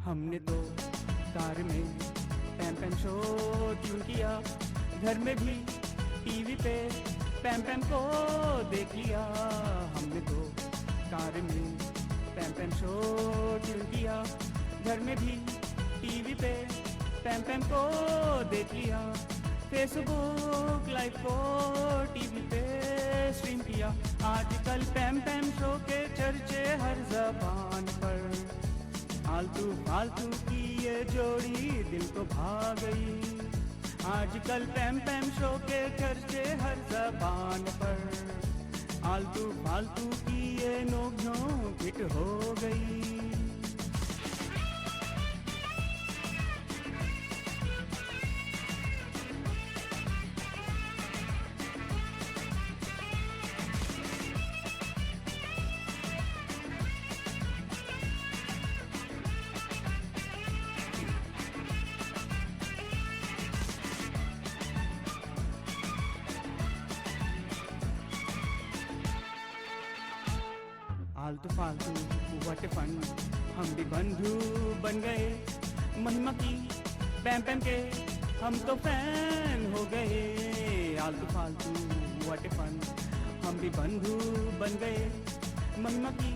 हमने तो कार में पैम पैम शो ट्यून किया, घर में भी टीवी पे पैम पैम को देख लिया। हमने तो कार में पैम पैम शो ट्यून किया, घर में भी टीवी पे पैम पैम को देख लिया। फेसबुक लाइव को टीवी पे स्ट्रीम किया। आजकल पैम पैम शो के चर्चे हर ज़बान पर, फालतू फालतू की ये जोड़ी दिल को भा गई। आजकल पैम पैम शो के चर्चे हर ज़बान पर, फालतू फालतू की ये नोक-झोंक हिट हो गई। फालतू फालतू व्हाट फन, हम भी बंधु बन गए। महिमा की पैम पैम के हम तो फैन हो गए। आलतू फालतू व्हाट फन, हम भी बंधु बन गए। महिमा की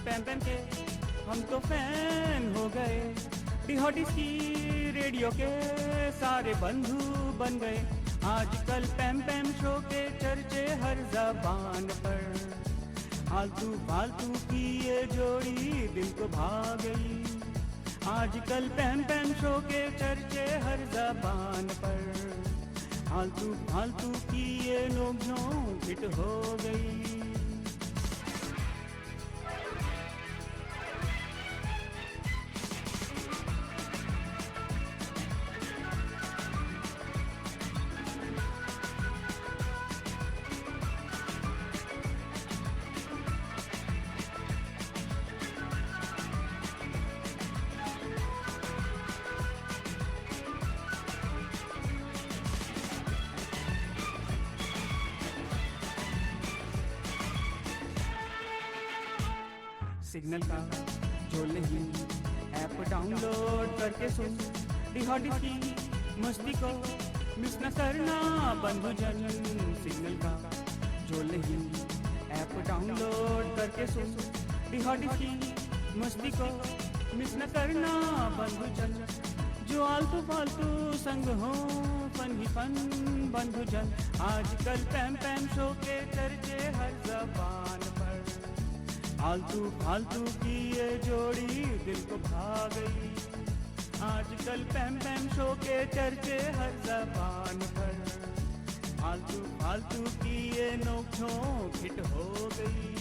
पैम पैम के हम तो फैन हो गए। डिहॉटिस की रेडियो के सारे बंधु बन गए। आजकल पैम पैम शो के चर्चे हर ज़बान पर, फालतू फालतू की ये जोड़ी दिल को भा गई। आजकल पैम पैम शो के चर्चे हर ज़बान पर, फालतू फालतू की ये नोक-झोंक हिट हो गई। सिग्नल का जो नहीं ऐप डाउनलोड करके सुन। डिहॉटिस की मस्ती को मिस न करना बंधुजन। सिग्नल का जो नहीं ऐप डाउनलोड करके सुन। डिहॉटिस की मस्ती को मिस न करना बंधुजन। जो आलतू फालतू संग हो फन ही फन बंधुजन। आजकल पैम पैम शो के चर्चे हर ज़बान पर, फालतू फालतू की ये जोड़ी दिल को भा गई। आजकल पैम पैम शो के चर्चे हर ज़बान पर, फालतू फालतू की ये नोक-झोंक हिट हो गई।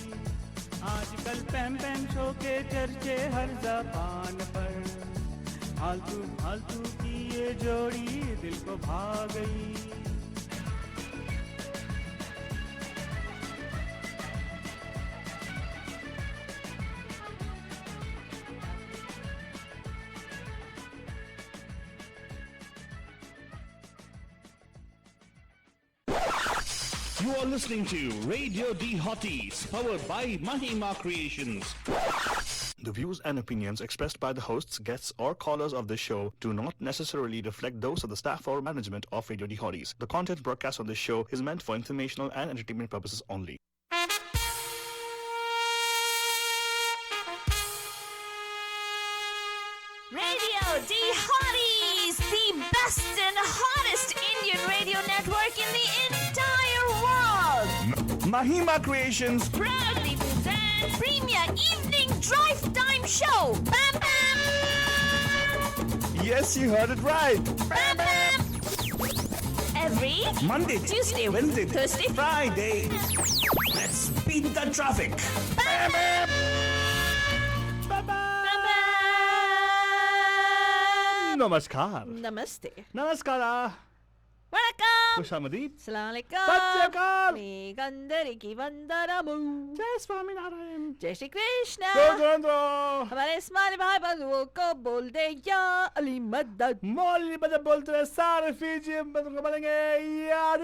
आजकल पैम पैम शो के चर्चे हर ज़बान पर, फालतू फालतू की ये जोड़ी दिल को भा गई। You are listening to Radio D Hotties, powered by Mahima Creations. The views and opinions expressed by the hosts, guests, or callers of this show do not necessarily reflect those of the staff or management of Radio D Hotties. The content broadcast on this show is meant for informational and entertainment purposes only. Radio D Hotties! is the best and hottest Indian radio network in the entire world. Mahima Creations. Proudly present Premier Evening Drive Time Show. Bam Bam! Yes, you heard it right. Bam Bam! Every Monday, Tuesday, Wednesday, Thursday, Friday. Let's beat the traffic. Bam Bam! Bye bye. Bam Bam! Namaskar. Namaste. Namaskara. Vanakkam. Khushamdeed. Assalamualaikum. Satyakal. Megandariki vandaramu. जय स्वामीनारायण जय श्री कृष्ण. सुरेंद्र हमारे इस्माइली भाई बंधुओं को बोल दे या अली मदद. मौली बजब बोलते हैं सारे फीजी बंदों को बोलेंगे यार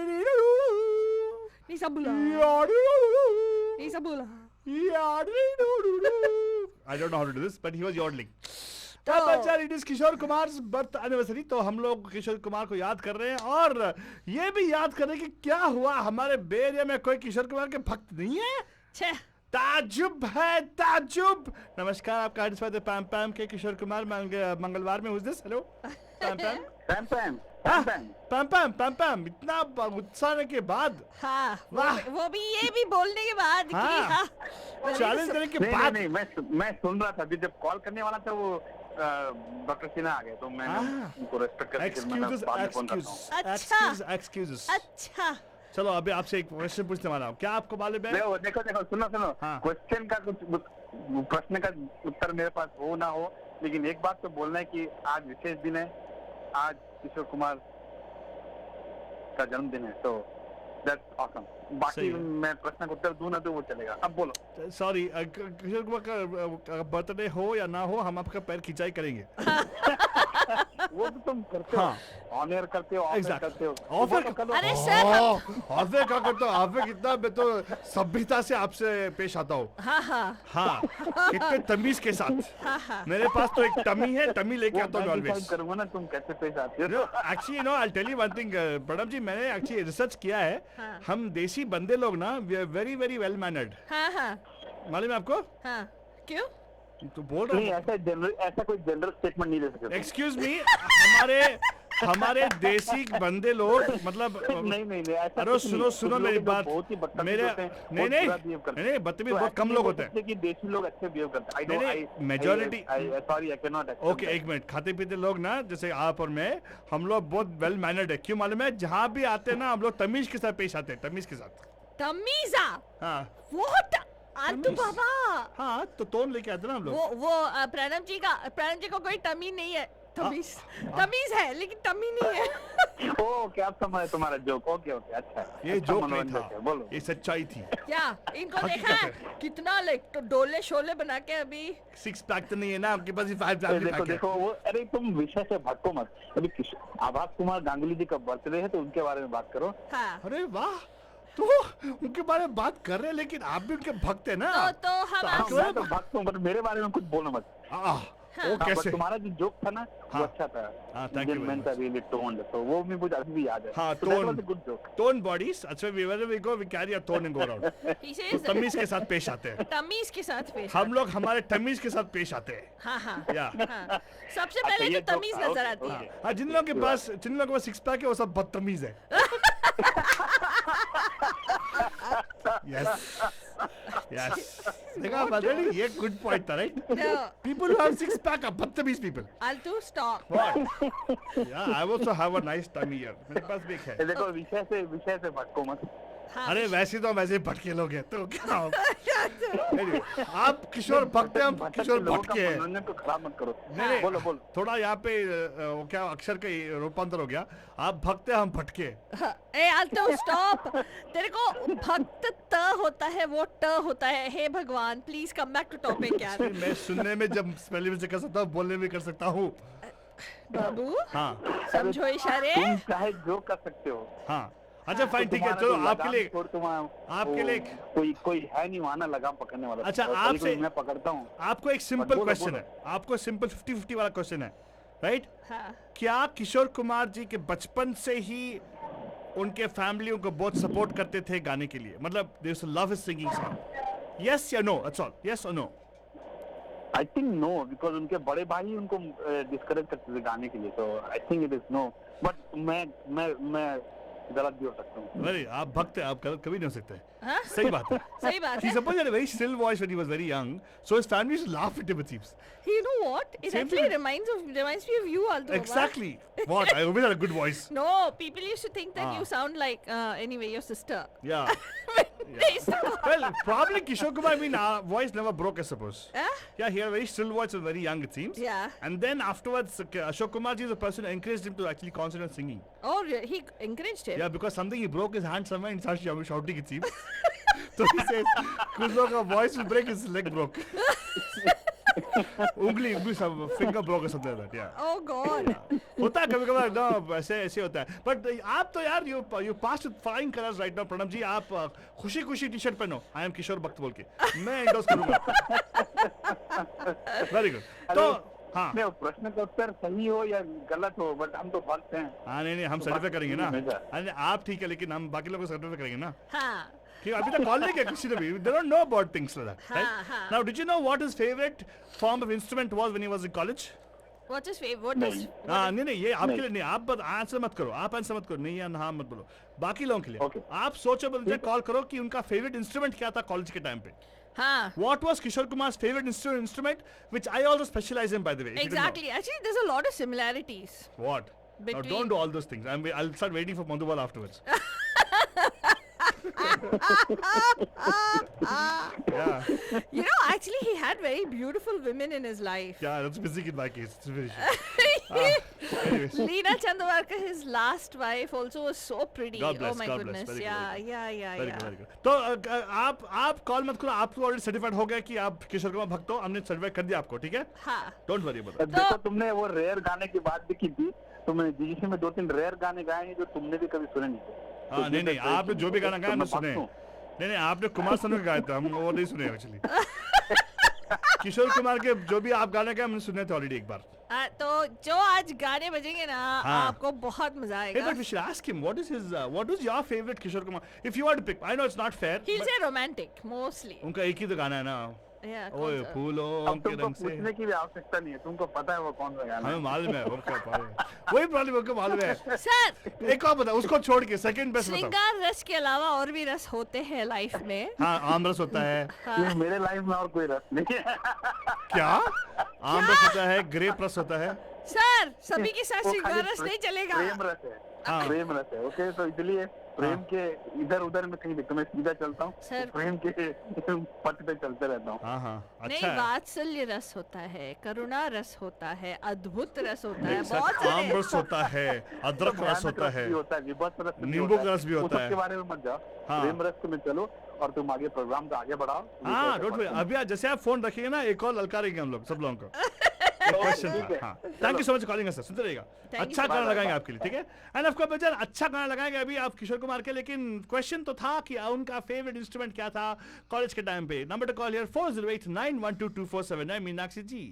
नहीं सब बोला. नहीं सब बोला. I don't know how to do this, but he was yodeling. तो it is Kishore Kumar birth anniversary, तो हम लोग किशोर कुमार को याद कर रहे हैं और ये भी याद कर रहे हैं कि क्या हुआ हमारे बे एरिया में कोई किशोर कुमार के भक्त नहीं है. छे ताजुब है ताजुब. नमस्कार, आपका आर्टिस्ट पैम पैम के किशोर कुमार मंगलवार में. Who's this? Hello Pam Pam. Pam Pam हाँ, पैम पैम पैम पैम पैम. इतना उत्साह के बाद, हाँ वाह. वो भी ये भी बोलने के बाद कि हाँ. हाँ चैलेंज करने के नहीं बाद. नहीं मैं सुन रहा था अभी जब कॉल करने वाला था वो डॉक्टर सिन्हा आ गए तो मैंने उनको रेस्पेक्ट करके मैंने बाद में फोन करता हूँ. एक्सक्यूजेस. अच्छा. चलो अभी आपसे एक क्वेश्चन पूछने वाला हूँ. क्या आपको मालूम है? देखो सुनो हाँ. क्वेश्चन का कुछ प्रश्न का उत्तर मेरे पास हो ना हो, लेकिन एक बात तो बोलना है कि आज विशेष दिन है. आज किशोर कुमार का जन्मदिन है, तो दैट्स ऑसम. बाकी सही है. मैं प्रश्न का उत्तर दूं ना तो वो चलेगा. अब बोलो. सॉरी, किशोर कुमार का बर्थडे हो या ना हो, हम आपका पैर खिंचाई करेंगे. वो तो तुम करते हो, हाँ. ऑन एयर करते हो, ऑफ एयर Exact. करते हो. Of air. वो तो करो. अरे सर ऑफे क्या करता हूँ? ऑफे कितना मैं तो सभ्यता से आपसे पेश आता हूँ. हाँ हाँ हाँ, कितने तमीज के साथ. हाँ हाँ. मेरे पास तो एक टमी है, टमी लेके वो आता हूँ मैं ऑलवेज. decide करूंगा ना तुम कैसे पेश आते हो. Actually no, I tell you one thing Pranab ji, मैंने एक्चुअली रिसर्च किया है. हाँ. हम देसी बंदे लोग ना, we are very very well mannered. हाँ हाँ मालूम है आपको? हाँ. क्यों? तो बोल नहीं, रहा हूँ. ऐसा कोई जनरल स्टेटमेंट नहीं ले सकते. एक्सक्यूज मी, हमारे देसी बंदे लोग मतलब नहीं ऐसा अरे कुछ नहीं. सुनो कुछ मेरी लोग बात. बहुत ही बदतमीज मेरे होते हैं, नहीं बहुत बुरा behave करते हैं. नहीं बदतमीज तो बहुत कम actually लोग वो होते हैं. सोचते कि देसी लोग अच्छे बिहेव करते हैं. नहीं, majority- sorry I can not. Okay, एक मिनट. खाते पीते लोग ना, जैसे आप और मैं, हम लोग बहुत वेल मैनर्ड है. क्यों मालूम है? जहाँ भी आते हैं ना, हम लोग तमीज के साथ पेश आते हैं. तमीज के साथ. तमीजा. हाँ व्हाट? आलतू तमीज. बाबा. हाँ, तो टोन लेके आते हैं ना हम लोग. वो प्रणब जी को कोई टमी नहीं है. तमीज है लेकिन टमी नहीं है. ओके, आप समझ तुम्हारा जोक. ओके अच्छा. ये अच्छा जोक नहीं मनोरंजक था, है. बोलो. ये सच्चाई थी. क्या इनको हकीकत देखा है. कितना तो डोले शोले बना के अभी. सिक्स पैक तो नहीं है ना आपके पास? ये फाइव देखो वो, अरे तुम विषय से भटको मत. अभी आभास कुमार गांगुली जी का बर्थडे है तो उनके बारे में बात करो. हाँ. अरे वाह, तो उनके बारे में बात कर रहे हैं, लेकिन आप भी उनके भक्त है ना. तो हम हाँ, आपसे मैं तो भक्त हूँ, पर मेरे बारे में कुछ बोलो मत. हाँ, वो हाँ, कैसे? पर तुम्हारा जो जोक था ना हाँ. वो अच्छा था. हाँ, thank you very much. really toned, तो वो भी मुझे अभी भी याद है. हाँ, So that tone. was a good joke. Tone bodies. अच्छा, wherever we go we carry a tone and go around. He तो says तमीज के साथ पेश आते हैं. तमीज के साथ पेश. हम लोग हमारे तमीज के साथ पेश आते हैं. हाँ हाँ या हाँ. सबसे अच्छा, पहले ये तो तमीज joke था. नजर Okay, आती है. okay. हाँ, जिन लोगों के पास सिक्स पैक है वो सब बदतमीज है. Yes yes. देखा बदली, ये गुड पॉइंट था, right? No. People who have six pack are बदतमीज people. Altu, stop. What? Yeah, I also have a nice tummy here. मेरे पास भी एक है. देखो विषय से भटको मत. हाँ. अरे वैसे तो वैसे भटके लोग हैं, तो क्या हो? Anyway, आप किशोर भक्त हैं, हम किशोर लोगों का भटके हैं. मनोरंजन को खराब मत करो. नहीं, बोलो. थोड़ा यहाँ पे वो क्या अक्षर का रूपांतर हो गया. आप भक्त हैं, हम भटके. ए आलतू, स्टॉप. तेरे को भक्त त होता है, वो ट होता है. हे भगवान, please come back to topic यार. मैं सुनने में जब स्पेलिंग में से कर सकता हूँ, बोलने में कर सकता हूँ. बाबू हाँ समझो इशारे. तुम चाहे जो कर सकते हो. हाँ, अच्छा फाइन, ठीक है. तुम्हारा चलो जो आपके लिए लगाम आपके लिए कोई है नहीं वहाँ ना लगाम पकड़ने वाला. अच्छा, और आपसे कभी-कभी मैं पकड़ता हूँ. आपको एक सिंपल बोलो, क्वेश्चन बोलो. है. आपको सिंपल 50-50 वाला क्वेश्चन है, राइट? हाँ. क्या किशोर कुमार जी के बचपन से ही उनके फैमिली उनको बहुत सपोर्ट करते थे गाने के लिए? मतलब they used to love his singing song. Yes या नो? That's all. यस और no? I think no, because उनके बड़े भाई ही उनको डिस्करेज करते थे गाने के लिए, तो I think it is no, but मैं गलत भी हो सकता हूँ। अरे आप भक्त हैं, आप गलत कभी नहीं हो सकते। हाँ? सही बात है। सही बात He है। supposed had a very still voice when he was very young, so his family used to laugh at him, it seems. You know what? It Same actually thing. reminds me of you, Aldo. Exactly. What? I always had a good voice. No, people used to think that Ah. you sound like anyway your sister. Yeah. They used to- Well, probably Kishore Kumar, I mean, our voice never broke, I suppose. Huh? Yeah, he had a very still voice, was very young, it seems. Yeah. And then afterwards, Ashok Kumar ji is a person who encouraged him to actually concentrate on singing. Oh, he encouraged him. Yeah, because something he broke his hand somewhere and he started shouting, it seems. So he says, कुछ लोगों का voice will break, his leg broke. उंगली finger broke or something like that, yeah. Oh God. होता है कभी कभार ना, ऐसे होता है। बट आप तो यार you pass with flying colours right now. Pranab ji, आप खुशी खुशी टी शर्ट पहनो, आई एम किशोर भक्त बोल के, मैं एंडोर्स करूंगा। Very good. तो हाँ नहीं, प्रश्न का उत्तर सही हो या गलत हो, बट हम तो भक्त हैं। हाँ, नहीं हम सर्टिफाई करेंगे ना। हमेशा। अरे आप ठीक है, लेकिन हम बाकी लोगों को सर्टिफाई करेंगे ना। हाँ. ठीक है, अभी तक कॉल नहीं किया किसी ने भी। They don't know about things like that, right? हाँ. Now, did you know what his favorite form of instrument was when he was in college? What's his favorite? What is? हाँ, नहीं ये आपके लिए नहीं, आप आंसर मत करो, आप आंसर मत करो, नहीं या हाँ मत बोलो, बाकी लोगों के लिए। Okay. आप सोचो, मुझे कॉल करो कि उनका फेवरेट इंस्ट्रूमेंट क्या था कॉलेज के टाइम पे। हाँ. What was Kishore Kumar's favorite instrument, which I also specialize in, by the way. if you didn't know. Exactly. Actually, there's a lot of similarities. What? Now Between- don't do all those things. I'll start waiting for Madhubal afterwards. Yeah, You know, actually, he had very beautiful women in his life. yeah, that's missing in my case. It's very anyways. Leena Chandavarkar, his last wife, also was so pretty. God bless, oh my God bless. goodness. Very good, Yeah, very good. yeah, yeah, Very yeah. good, very good. तो आप call मत करो, आपको already certified हो गया कि आप किशोर कुमार भक्त हो, हमने सर्टिफाई कर दिया आपको, ठीक है? हाँ. Don't worry about that. देखो, तुमने वो रेयर गाने की बात भी की थी, तो मैंने जीजीसी में 2-3 रेयर गाने गाए हैं जो तुमने भी कभी सुने नहीं थे। हाँ, नहीं आपने जो भी गाना गाया हमने तो मैं सुने। भक्त हूँ। नहीं आपने कुमार सानू के गाए थे, हम वो नहीं सुने एक्चुअली। किशोर कुमार के जो भी आप गाने गाए हमने सुने थे ऑलरेडी एक बार। तो जो आज गाने बजेंगे ना, हाँ. आपको बहुत मजा Hey, आएगा. but we should ask him what is your favorite Kishore Kumar? If you were to pick, I know it's not fair. He'll but say romantic mostly. उनका एक ही तो गाना है ना, Yeah. ओए कौन सा? फूलों अब के तुमको रंग से। पूछने की भी आवश्यकता नहीं है, तुमको पता है वो कौन सा गाना हमें है। मालूम है वो क्या पाए। वही प्रॉब्लम उनको मालूम है। सर, एक और बता, उसको छोड़ के सेकंड बेस्ट बताओ। श्रृंगार रस के अलावा और भी रस होते हैं लाइफ में. हाँ, आम रस होता है। ये मेरे लाइफ में और कोई रस नहीं है। क्या? आम रस होता है, ग्रेप रस होता है। सर, सभी के साथ वो श्रृंगार खाली रस नहीं चलेगा. प्रेम रस है। हाँ। प्रेम रस है, ओके, तो इसलिए प्रेम के इधर उधर में कहीं तो मैं सीधा चलता हूँ, सर। प्रेम के पथ पे चलते रहता हूँ। हाँ, नहीं, अच्छा है। वात्सल्य रस होता है, करुणा रस होता है, अद्भुत रस होता है, नहीं, सर, बहुत आम सारे. रस होता है, अदरक रस भयानक होता है। भी होता है, विभत्स रस भी नींबू होता का है। रस भी उस होता सब है। के बारे में मत जाओ, हाँ। प्रेम रस में चलो और तुम आगे प्रोग्राम को आगे बढ़ाओ। हाँ, डोंट वरी, अभी आज जैसे आप फोन रखिएगा ना, एक और ललकारेंगे हम लोग सब लोगों को। क्वेश्चन ठीक है। हाँ, thank you so much calling us sir, सुनते रहिएगा। you अच्छा so गाना much. लगाएंगे आपके लिए, ठीक है? एंड ऑफ कोर्स बच्चन, अच्छा गाना लगाएंगे अभी आप किशोर कुमार के, लेकिन क्वेश्चन तो था कि उनका फेवरेट इंस्ट्रूमेंट क्या था कॉलेज के टाइम पे। Number two call here 4089122479। Meenakshi ji,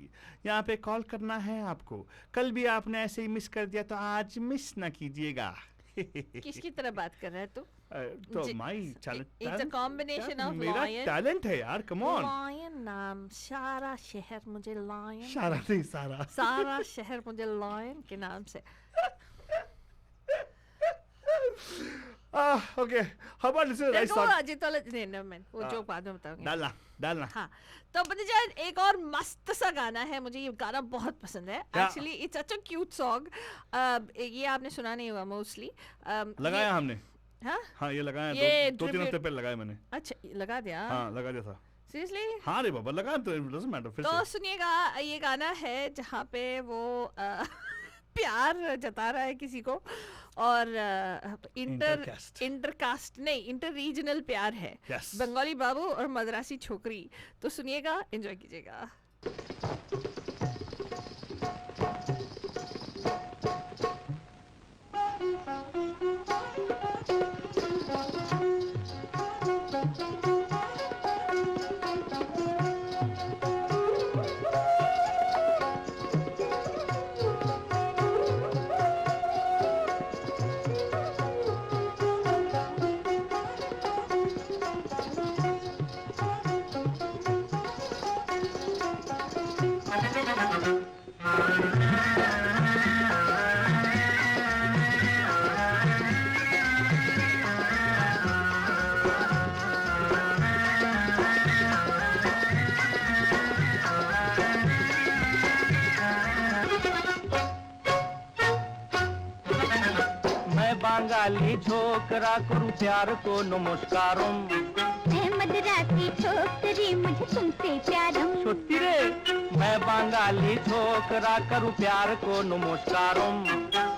यहाँ पे कॉल करना है आपको। कल भी आपने ऐसे ही मिस कर दिया, तो आज मिस ना कीजिएगा। किसकी तरह बात कर रहा है तू? तो जी- माई It's a combination of मेरा lion. टैलेंट है यार, कम ऑन। लायन नाम, सारा शहर मुझे लायन. सारा नहीं, सारा। सारा शहर मुझे लायन के नाम से. Okay, how about listen right देखो, सॉन्ग? अजीत वाला नहीं, never mind, वो जोक बाद में बताऊंगी. डालना। हाँ, तो बंदीजान, एक और मस्त सा गाना है, मुझे ये गाना बहुत पसंद है. क्या? Actually it's such a cute song. ये आपने सुना नहीं हुआ मोस्टली. लगाया हमने। हाँ, हाँ, ये लगाया, ये दो तीन tribute- हफ्ते पहले लगाया मैंने। अच्छा, लगा दिया. हाँ, लगा दिया था। सीरियसली. हाँ रे बाबा, लगा तो डजंट मैटर, फिर तो से। सुनिएगा, ये गाना है जहाँ पे वो प्यार जता रहा है किसी को, और Intercaste. इंटरकास्ट नहीं, इंटर रीजनल प्यार है. Yes. बंगाली बाबू और मद्रासी छोकरी. तो सुनिएगा, एंजॉय कीजिएगा. बांगाली छोकरा करूं प्यार को नमस्कारम मैं मदरासी छोकरी मुझे तुमसे प्यारम सत्यि रे मैं बांगाली छोकरा करूं प्यार को नमस्कारम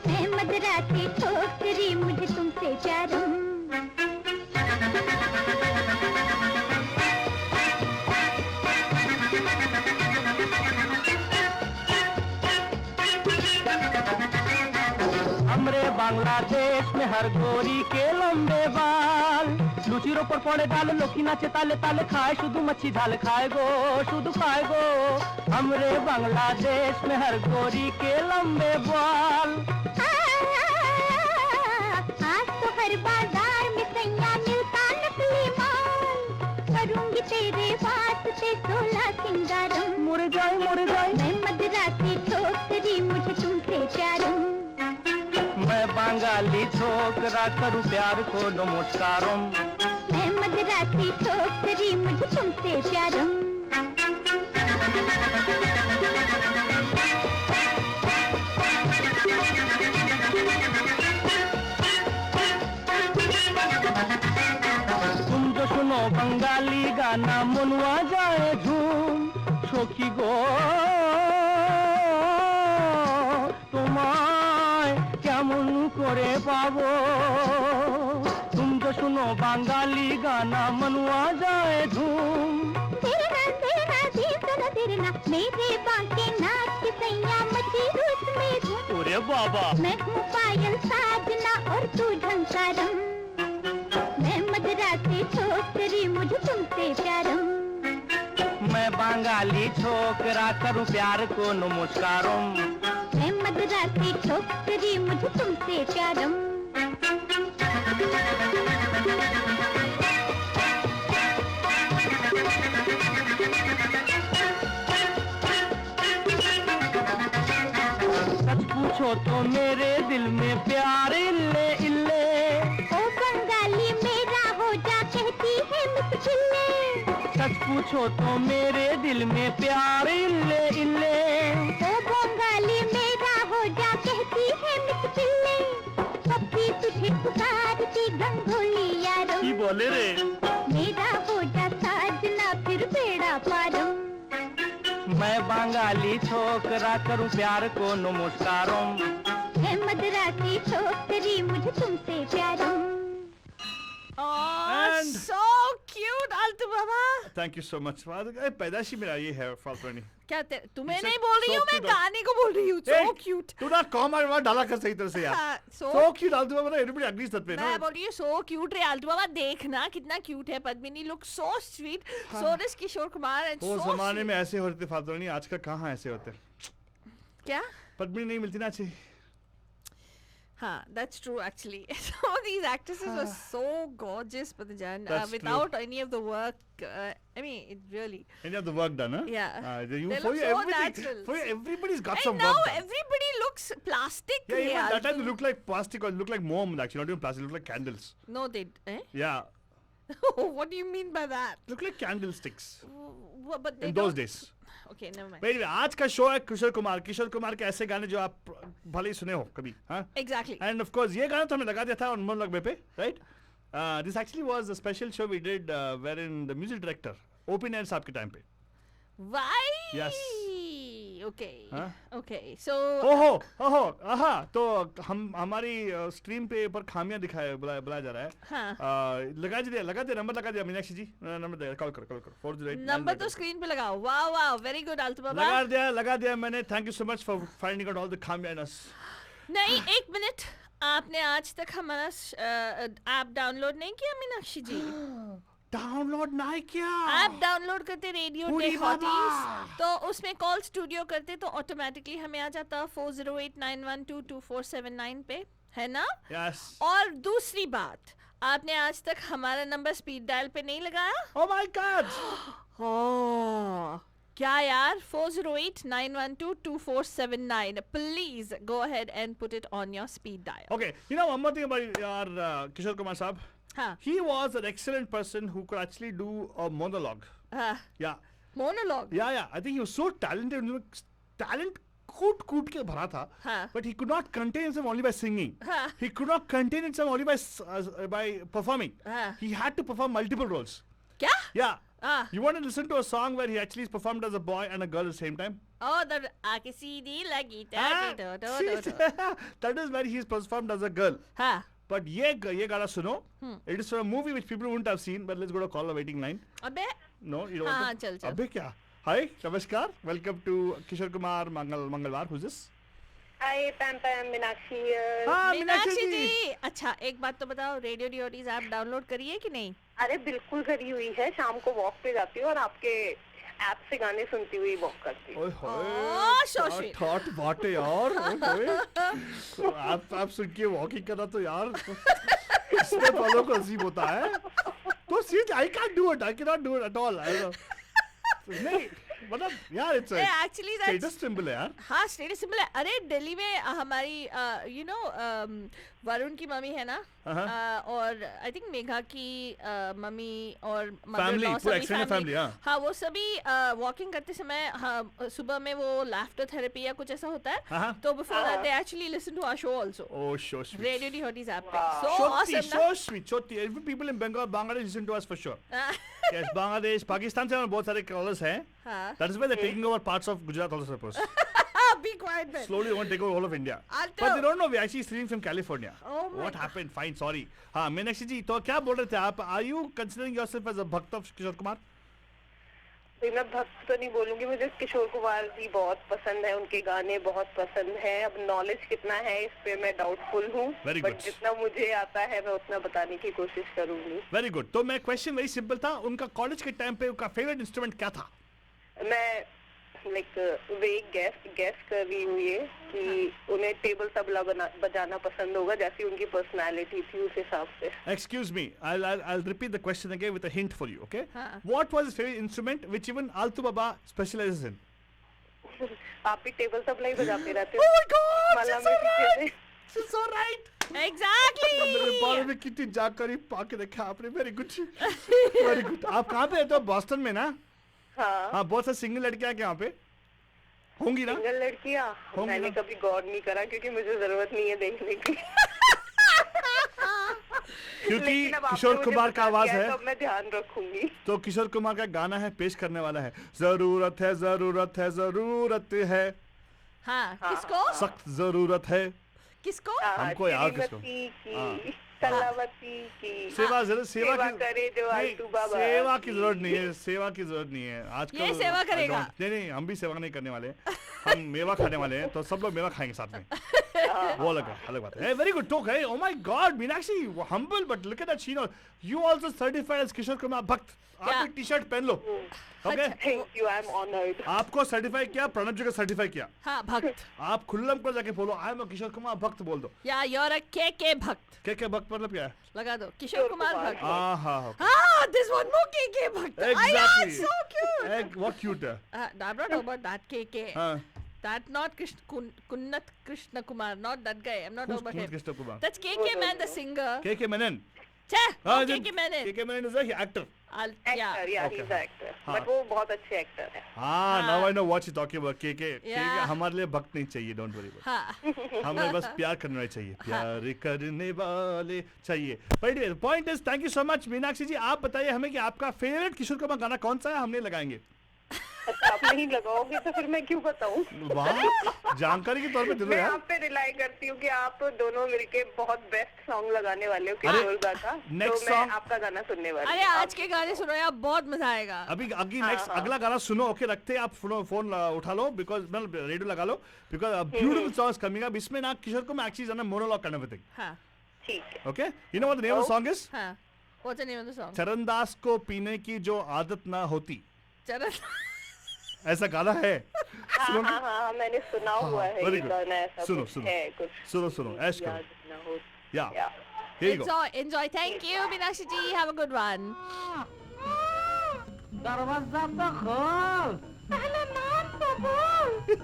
मैं मदरासी छोकरी मुझे तुमसे प्यारम हमरे बांग्लादेश में हर गोरी के लंबे बाल लुचिरो पर पड़े डाल लोकी नाचे ताले ताले खाए शुद्ध मच्छी झाल खाए गो शुद्ध खाए गो हमरे बांग्लादेश में हर गोरी के लंबे बाल आज तो हर बाजार में सैया मिलता नकली माल करूंगी तेरे वास्ते 16 सिंगारम मुड़ जाए मैं मदरासी छोकरी मुझे तुमसे प्यारम मैं बांगाली छोकरा करूं प्यार को नमस्कारम मैं मदरासी छोकरी मुझे तुमसे प्यारम तुम जो सुनो बंगाली गाना मनुआ जाए झूम छोकी गो তোমায় কেমন করে পাবো तुम जो सुनो बंगाली गाना मनुआ जाए धूम तेरे ना मेरे बांके नाच के सैया मची रूस में धूम अरे बाबा मैं हूँ पायल साजना और तू झंकारम मैं मदरासी छोकरी मुझे तुमसे प्यारम मैं बंगाली छोकरा करूं प्यार को नमस्कारम मैं मदरासी छोकरी मुझे तुमसे प्यारम सच पूछो तो मेरे दिल में प्यार इल्ले इल्ले ओ बंगाली मेरा हो जा कहती है मुस्किले सच पूछो तो मेरे दिल में प्यार इल्ले इल्ले ओ बंगाली मेरा हो जा कहती है मुस्किले कभी तुझे पुकारती गंगोली यारो की बोले रे मेरा हो जा साजना फिर बेड़ा पारम मैं बंगाली छोकरा करूं प्यार को नमस्कारम मैं मदरासी छोकरी मुझे तुमसे प्यारम And- so cute आलतू बाबा थैंक यू सो मच पैदाशी मेरा ये है फाल्तोनी क्या तुम्हें You नहीं said बोल रही so हूँ मैं cute. गाने को बोल रही हूँ so cute तू ना कॉम और डाला कर सही तरह से यार हाँ, so cute आलतू बाबा एवरीबॉडी एग्रीज दैट वे मैं बोल रही हूँ सो क्यूट रे आलतू बाबा देखना कितना क्यूट है Padmini look so sweet so does Kishore Kumar and वो सो जमाने में ऐसे होते फाल्तोनी आजकल कहाँ ऐसे होते क्या पद्मिनी नहीं मिलती ना अच्छी हाँ that's true actually some of these actresses were so gorgeous Patajan That's without any of the work I mean it really any of the work done huh Yeah. you, They for look you so everything natural. for you everybody's got and some now work done. everybody looks plastic Yeah, re, even that time Altu. they look like plastic or look like mom actually, not even plastic, look like candles. No they Yeah, what do you mean by that look like candlesticks but they in those don't- days. okay never mind But anyway, आज का show है किशोर कुमार के ऐसे गाने जो आप भले ही सुने हो कभी हाँ exactly एंड ऑफ कोर्स ये गाना तो हमने लगा दिया था ऑन मोनोलॉग पे right this actually was a special show we did where in the music director OP Nayyar साहब के टाइम पे why Yes. okay Huh? okay so ओहो आहा तो हम हमारी स्ट्रीम पे ऊपर खामियां बुलाया जा रहा है हाँ लगा दे नंबर लगा दिया मीनाक्षी जी नंबर दे कॉल करो 408 नंबर तो स्क्रीन पे लगाओ वाह वाह वेरी गुड आलतू बाबा लगा दिया मैंने thank you so much for finding out all the खामियां इन अस नहीं एक मिनट आपने आज तक हमारा ऐप डाउनलोड नहीं किया मीनाक्षी जी डाउनलोड नहीं किया ऐप डाउनलोड करते रेडियो पूरी डे बाबा। हॉटीज तो उसमें कॉल स्टूडियो करते तो ऑटोमेटिकली हमें आ जाता 4089122479 पे है ना यस और दूसरी बात आपने आज तक हमारा नंबर स्पीड डायल पे नहीं लगाया ओ माय गॉड Oh, क्या यार 4089122479 please go ahead and put it on your speed dial Okay, you know one more thing about Kishore Kumar Saab. हाँ He was an excellent person who could actually do a monologue. हाँ Yeah, monologue yeah. I think he was so talented. Talent कूट के भरा था. हाँ. But he could not contain himself only by singing. हाँ. He could not contain himself only by performing. हाँ. He had to perform multiple roles. क्या? Yeah. Ah. You want to listen to a song where he actually performed as a boy and a girl at the same time? Oh, the आके सीधी लगी That is where he is performed as a girl. हाँ. But ये गाना सुनो. It is from a movie which people wouldn't have seen. But let's go to call the waiting line. अबे. No, you don't. हाँ, want to? चल. अबे क्या? Hi, नमस्कार. Welcome to Kishore Kumar मंगलवार. Who's this? Hi, Pam, Meenakshi here. हाँ, मीनाक्षी जी. अच्छा, एक बात तो बताओ, रेडियो डियोटीज ऐप डाउनलोड करिए कि नहीं? अरे बिल्कुल करी हुई है. शाम को वॉक पे जाती हूँ और आपके ऐप से गाने सुनती हुई वॉक करती हूँ. थॉट बाटे यार. आप सुन के वॉकिंग करना तो यार इसमें वालों को अजीब होता है. तो seriously I can do it. I can not do it at all. नहीं मतलब यार इट्स एक्चुअली स्टेटस सिंबल है यार. हाँ, स्टेटस सिंबल है. अरे दिल्ली में हमारी यू नो वरुण की मम्मी है ना, और आई थिंक मेघा की मम्मी और फैमिली, पूरा एक्सटेंडेड फैमिली. हाँ, वो सभी वॉकिंग करते समय, हाँ, सुबह में वो लाफ्टर थेरेपी या कुछ ऐसा होता है. तो before that they actually listen to our show also. Oh so sweet. Radio डियोटीज ऐप पे. So awesome. so sweet. Every people in Bengal, Bangladesh listen to us for sure. Yes, Bangladesh, Pakistan से हमारे बहुत सारे callers हैं. That is why they're taking over parts of Gujarat also, suppose. Be quiet, man. Slowly they want to take over all of India. But they don't know we're actually streaming from California. Oh my What happened? Fine, sorry. हाँ, मीनाक्षी जी, तो क्या बोल रहे थे आप? Are you considering yourself as a भक्त of Kishore Kumar? मैं भक्त तो नहीं बोलूंगी. मुझे किशोर कुमार जी बहुत पसंद है. उनके गाने बहुत पसंद है. अब नॉलेज कितना है इस पे मैं डाउटफुल हूँ. बट जितना मुझे आता है मैं उतना बताने की कोशिश करूंगी. Very good. तो मैं क्वेश्चन वेरी सिंपल था. उनका कॉलेज के टाइम पे उनका फेवरेट इंस्ट्रूमेंट क्या था? मैं वेग गैस कर रही हूँ ये कि उन्हें टेबल तबला बजाना पसंद होगा, जैसी उनकी पर्सनालिटी थी उस हिसाब से. Excuse me, I'll repeat the question again with a hint for you, okay? What was his favorite instrument which even Altu Baba specializes in? आप भी टेबल तबला ही बजाते रहते हो. Oh my God! She's so right. Exactly. मेरे बारे में कितनी जानकारी पाके रखा आपने. Very good, very good. आप कहाँ पे रहते हो? बॉस्टन में ना? हाँ, बहुत सारी सिंगल लड़कियां हैं यहाँ पे. होंगी ना? सिंगल लड़कियां मैंने कभी गौर नहीं करा क्योंकि मुझे जरूरत नहीं है देखने की. क्योंकि किशोर कुमार का आवाज है तो मैं ध्यान रखूंगी. तो किशोर कुमार का गाना है, पेश करने वाला है. जरूरत है, जरूरत है, जरूरत है. हाँ, किसको? सख्त जरूरत है. किसको? हमको यार किसको? सेवा करे जो आलतू बाबा. सेवा की जरूरत नहीं है. सेवा की जरूरत नहीं है आजकल. ये सेवा करेगा. नहीं, हम भी सेवा नहीं करने वाले. हम मेवा खाने वाले हैं. तो सब लोग मेवा खाएंगे साथ में. वो अलग बात है. वेरी गुड टॉक है. Oh my God Meenakshi, humble but look at that. She know you also certified as Kishore Kumar भक्त. आप टी शर्ट पहन लो. Okay, thank you, I am honoured. आपको सर्टिफाई किया, प्रणब जी को सर्टिफाई किया. हाँ, भक्त. आप खुल्लम को जाके बोलो आई एम अ किशोर कुमार भक्त बोल दो. या यू आर अ के भक्त. के भक्त मतलब क्या है? लगा दो किशोर कुमार भक्त. हाँ, दिस वन मोर के भक्त. Exactly. So cute. What cute है? I'm not about that के. That not Kunnat Krishna Kumar, not that guy. I'm not about him. Krishna Kumar? That's KK Man, the singer. KK Menon. KK Menon. KK Menon is an actor. Yeah, he's an actor. But वो बहुत अच्छे actor है. Now I know what you're talking about. KK हमारे लिए भक्त नहीं चाहिए. Don't worry about. हाँ. हमें बस प्यार करने वाले चाहिए. प्यार करने वाले चाहिए. But the point is, thank you so much Meenakshi जी. आप बताइए हमें कि आपका फेवरेट किशोर कुमार गाना कौन सा है? हमने लगाएंगे. आप नहीं लगाओगे तो फिर मैं क्यों बताऊं? वाह, जानकारी के तौर पे दे दो यार. मैं आप पे रिलाई करती हूँ कि आप दोनों मिलके बहुत बेस्ट सॉन्ग लगाने वाले हो किशोर दा का. नेक्स्ट तो मैं आपका गाना सुनने वाली. अरे आज के गाने सुनो यार, बहुत मजा आएगा. अभी नेक्स्ट अगला गाना सुनो. ओके, रखते हैं. आप फोन उठा लो बिकॉज रेडियो लगा लो because beautiful songs coming up. इसमें ना किशोर को मैं एक्चुअली जाना मोनोलॉग काइंड ऑफ थिंग. हाँ, ठीक है. Okay, you know what the name of the song is? हाँ, what's the name of the song? Charandas को पीने की जो आदत ना होती. चरण ऐसा गाना है. हाँ, मैंने सुना हुआ है ये गाना. ऐसा सुनो है कुछ. सुनो ऐश करो. या here you go. Enjoy. Thank you Meenakshi ji. Have a good one. दरवाजा तो खोल.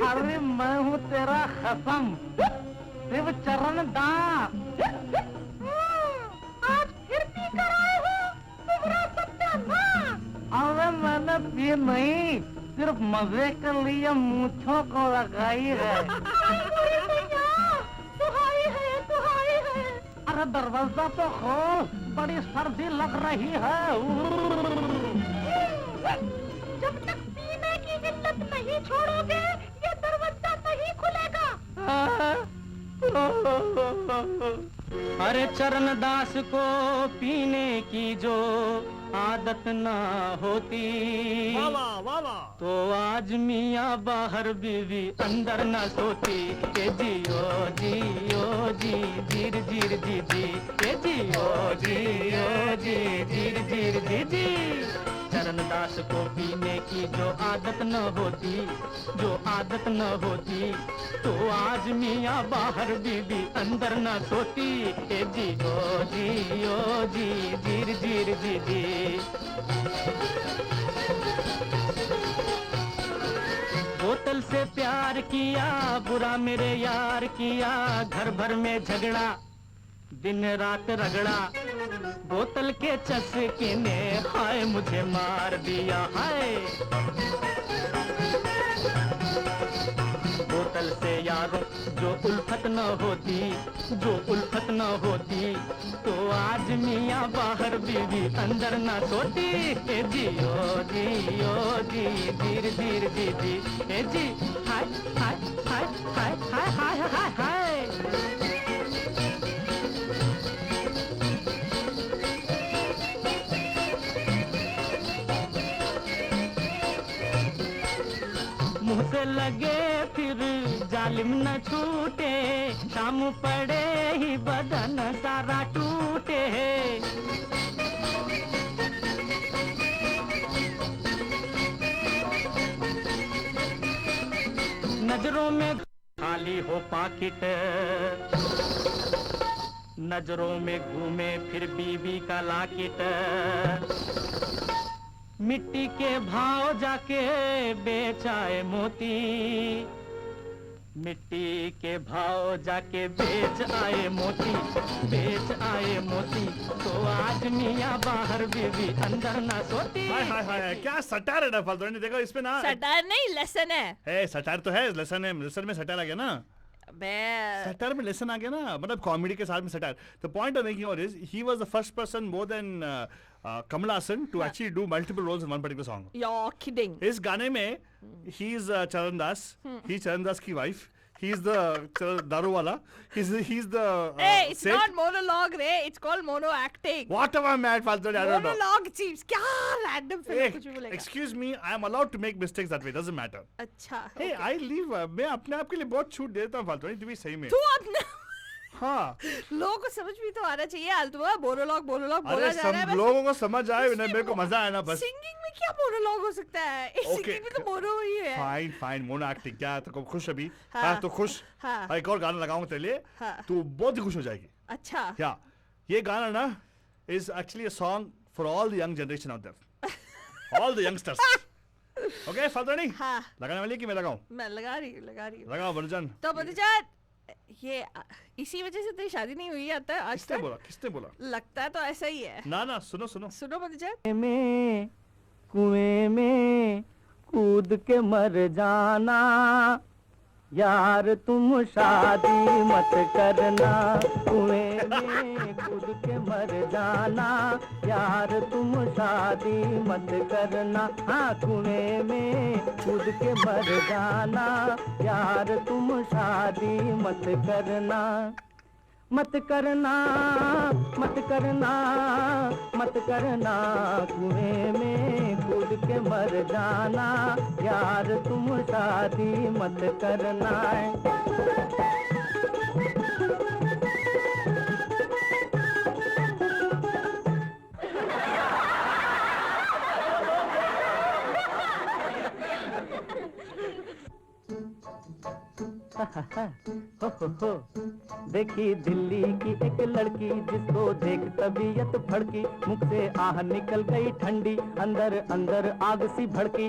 अरे मैं हूँ तेरा खसम, शिव चरण दास. आज फिर पी कर आए हो तुम्हारा सत्यानाश. अरे मैंने पी नहीं, सिर्फ मजे के लिए मूंछों को लगाई है। अरे दरवाजा तो खोल, बड़ी सर्दी लग रही है। जब तक पीने की इल्लत नहीं छोड़ोगे ये दरवाजा नहीं खुलेगा। अरे चरणदास को पीने की जो आदत ना होती तो आज मियाँ बाहर बीवी अंदर ना सोती। के जियो जियो जी जीर जीर जी जी, के जियो जियो जी जीर जीर जी जी। चरणदास को पीने की जो आदत न होती, जो आदत न होती तो आज मियाँ बाहर बीवी अंदर न सोती। ए जियो जियो जी जीर जीर जी जी। बोतल से प्यार किया, बुरा मेरे यार किया, घर भर में झगड़ा, दिन रात रगड़ा, बोतल के चस्के ने हाय मुझे मार दिया हाय। बोतल से यारों जो उल्फत न होती, जो उल्फत न होती तो आज मियाँ बाहर बीवी अंदर न सोती। ए जियो जियो जी धीर धीर जी जी। ए जी हाय हाय हाय हाय हाय हाय हाय हाय। मुँह से लगे फिर जालिम न छूटे, शाम पड़े ही बदन सारा टूटे। नजरों में खाली हो पाकिट, नजरों में घूमे फिर बीवी का लाकिट। मिट्टी के भाव जाके बेचाए मोती, मिट्टी के भाव जाके बेच आए मोती, बेच आए मोती तो आज मियाँ बाहर बीवी अंदर ना सोती। हाय हाय हाय क्या सटार है ना फालतू। देखो इसमें ना सटार नहीं लेसन है। सटार तो है, लेसन है, लेसन में सटार आ गया ना। सटार में लेसन आ गया ना, मतलब कॉमेडी के साथ में star. The point of making is he was the first person more than Kamal Haasan to actually do multiple roles in one particular song. You're kidding. इस गाने में he's Charan Das, he's Charan Das की wife, he's the दारू वाला, he's the hey, it's not monologue रे, it's called mono acting. Whatever man फालतू I don't know. Monologue चीज क्या random film कुछ भी बोलेगा. Excuse me, I am allowed to make mistakes that way, doesn't matter. अच्छा. Hey, I leave, मैं अपने आप के लिए बहुत छूट देता हूँ फालतू, नहीं सही में. तू अपना हाँ लोगों को समझ भी तो आना चाहिए। आलतुआ मोनोलॉग बोला जा रहा है, लोगों को समझ आए ना, मेरे को मजा आया ना बस। सिंगिंग में क्या मोनोलॉग हो सकता है? सिंगिंग में तो मोनो ही है। Fine fine mono acting. क्या तो खुश अभी? हाँ तो खुश। हाँ एक और गाना लगाऊंगा तेरे लिए, तू बहुत ही खुश हो जाएगी। अच्छा क्या ये गाना ना is actually a song for all the young generation out there, all the youngsters. Okay father नहीं लगाने वाली कि मैं लगाऊं? मैं लगा रही हूं लगाओ बनुजान। तो बनुजान ये इसी वजह से तेरी शादी नहीं हुई आता है आज तक? किसने बोला? लगता है तो ऐसा ही है ना। सुनो बनुजान। में कुएं में कूद के मर जाना यार, तुम शादी मत करना। कुएं में कूद के मर जाना यार, तुम शादी मत करना। हाँ कुएं में कूद के मर जाना यार, तुम शादी मत करना। मत करना मत करना मत करना, कुएं में कूद के मर जाना यार, तुम शादी मत करना। हो देखी दिल्ली की एक लड़की, जिसको देख तबीयत भड़की, मुख से आह निकल गई ठंडी, अंदर अंदर आग सी भड़की।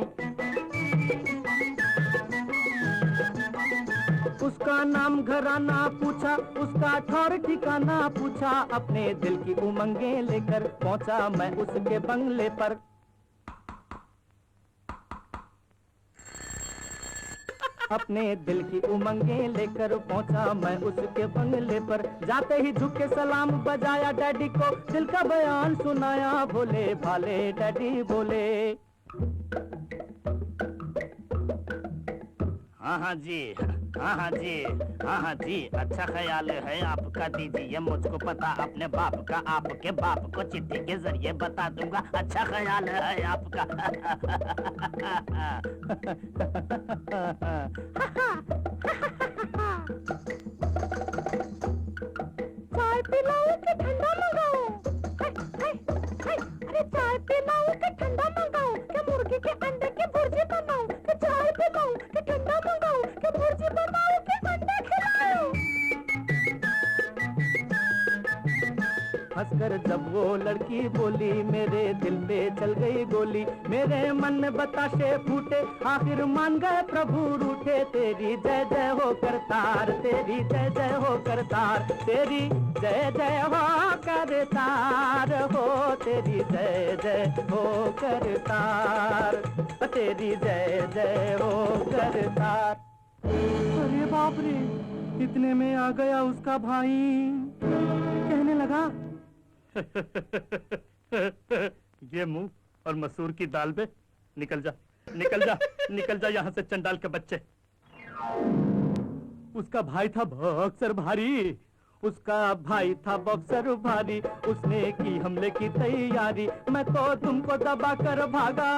उसका नाम घराना पूछा, उसका ठौर ठिकाना पूछा, अपने दिल की उमंगे लेकर पहुंचा मैं उसके बंगले पर। अपने दिल की उमंगे लेकर पहुंचा मैं उसके बंगले पर, जाते ही झुक के सलाम बजाया डैडी को, दिल का बयान सुनाया भोले भाले डैडी बोले। हाँ जी, हाँ जी, हाँ जी, अच्छा ख्याल है आपका, दीजिए मुझको पता अपने बाप का, आपके बाप को चिट्ठी के जरिए बता दूंगा, अच्छा ख्याल है आपका। चाय पिलाऊं कि ठंडा मंगाऊं? अरे चाय पिलाऊं कि ठंडा मंगाऊं? कि मुर्गी के अंडे की भुर्जी बनाऊं? कि चाय पिलाऊं कि ठंडा मंगाऊं? कि भुर्जी बनाऊं कि अंडा खिलाऊं? हंसकर जब वो लड़की बोली मेरे दिल पे चल गई गोली, मेरे मन में बताशे फूटे, आखिर मान गए प्रभु रूठे, तेरी जय जय हो करतार, तेरी जय जय हो करतार, तेरी जय जय हो करतार हो, तेरी जय जय हो करतार, तेरी जय जय हो करतार। अरे बाप रे, इतने में आ गया उसका भाई, कहने लगा ये मुंह और मसूर की दाल पे, निकल जा निकल जा निकल जा यहाँ से चंडाल के बच्चे। उसका भाई था बॉक्सर भारी, उसका भाई था बॉक्सर भारी, उसने की हमले की तैयारी, मैं तो तुमको दबा कर भागा,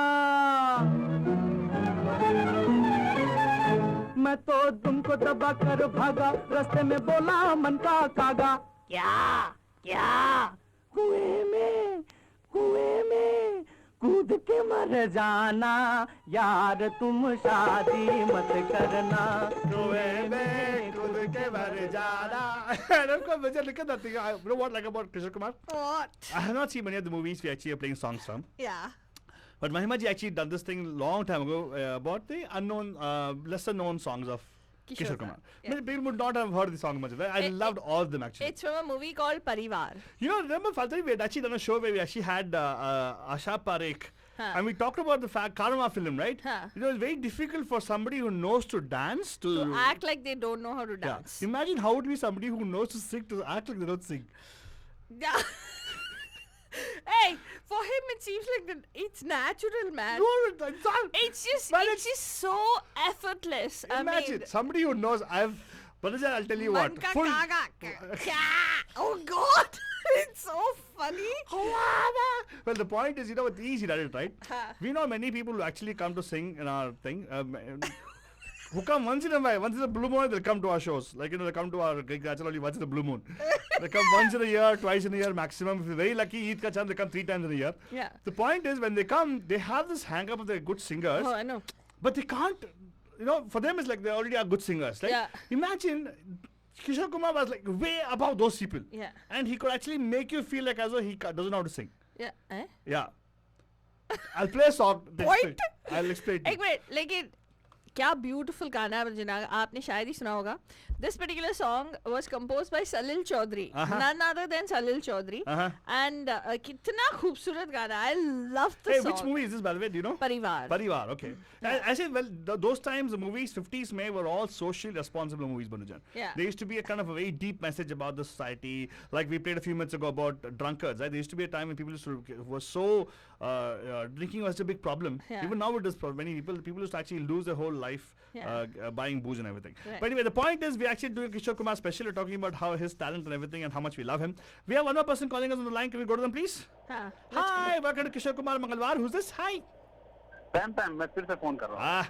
मैं तो तुमको दबा कर भागा, रास्ते में बोला मन का कागा, क्या क्या कुएं में कूद के मर जाना, यार तुम शादी मत करना, कुएं में कूद के मर जाना। And of course, look at that thing. You know what I like about Kishore Kumar? What? I have not seen many of the movies we actually are playing songs from. Yeah. But Mahima ji actually done this thing long time ago about the unknown, lesser known songs of Kishore Kumar. Yeah. Many people would not have heard the song much. I loved all of them actually. It's from a movie called Parivar. You know, remember Faltari, we had actually done a show where we actually had Asha Parekh. And we talked about the fact, Karma film, right? It was very difficult for somebody who knows to dance to act like they don't know how to dance. Yeah. Imagine how would be somebody who knows to sing to act like they don't sing. Yeah. Hey, for him it seems like it's natural, man. No, it's just so effortless. Imagine somebody who knows. Balaja, I'll tell you what. Oh God, it's so funny. Well, the point is, you know, it's easy, right? We know many people who actually come to sing in our thing. Who come once in a while, once in a blue moon, they'll come to our shows. Like, you know, they come to our only once in a blue moon. They come once in a year, twice in a year maximum. If you're very lucky, Eid ka chand, they come 3 times in a year. Yeah. The point is, when they come, they have this hang up of they're good singers. Oh, I know. But they can't, you know, for them it's like they already are good singers. Like, yeah. Imagine Kishore Kumar was like way above those people. Yeah. And he could actually make you feel like as though he doesn't know how to sing. Yeah. Eh? Yeah. I'll play a song. Point? I'll explain to you. एक minute, लेकिन क्या beautiful गाना है जिना आपने शायद ही सुना होगा. This particular song was composed by Salil Chaudhary, none other than Salil Chaudhary, and कितना खूबसूरत गाना. I love the song. Hey, which movie is this, by the way? Do you know? Parivar. Parivar, okay. I said, well, those times the movies, 50s May, were all socially responsible movies, Banujan. Yeah. There used to be a kind of a very deep message about the society, like we played a few minutes ago about drunkards. Right? There used to be a time when people were so drinking was a big problem. Yeah. Even now it is for many people. People used to actually lose their whole life buying booze and everything. Right. But anyway, the point is, we're actually doing Kishore Kumar special. We're talking about how his talent and everything and how much we love him. We have one more person calling us on the line. Can we go to them, please? Hi, welcome to Kishore Kumar Mangalwar. Who's this? Hi. Time मैं फिर से phone कर रहा हूँ.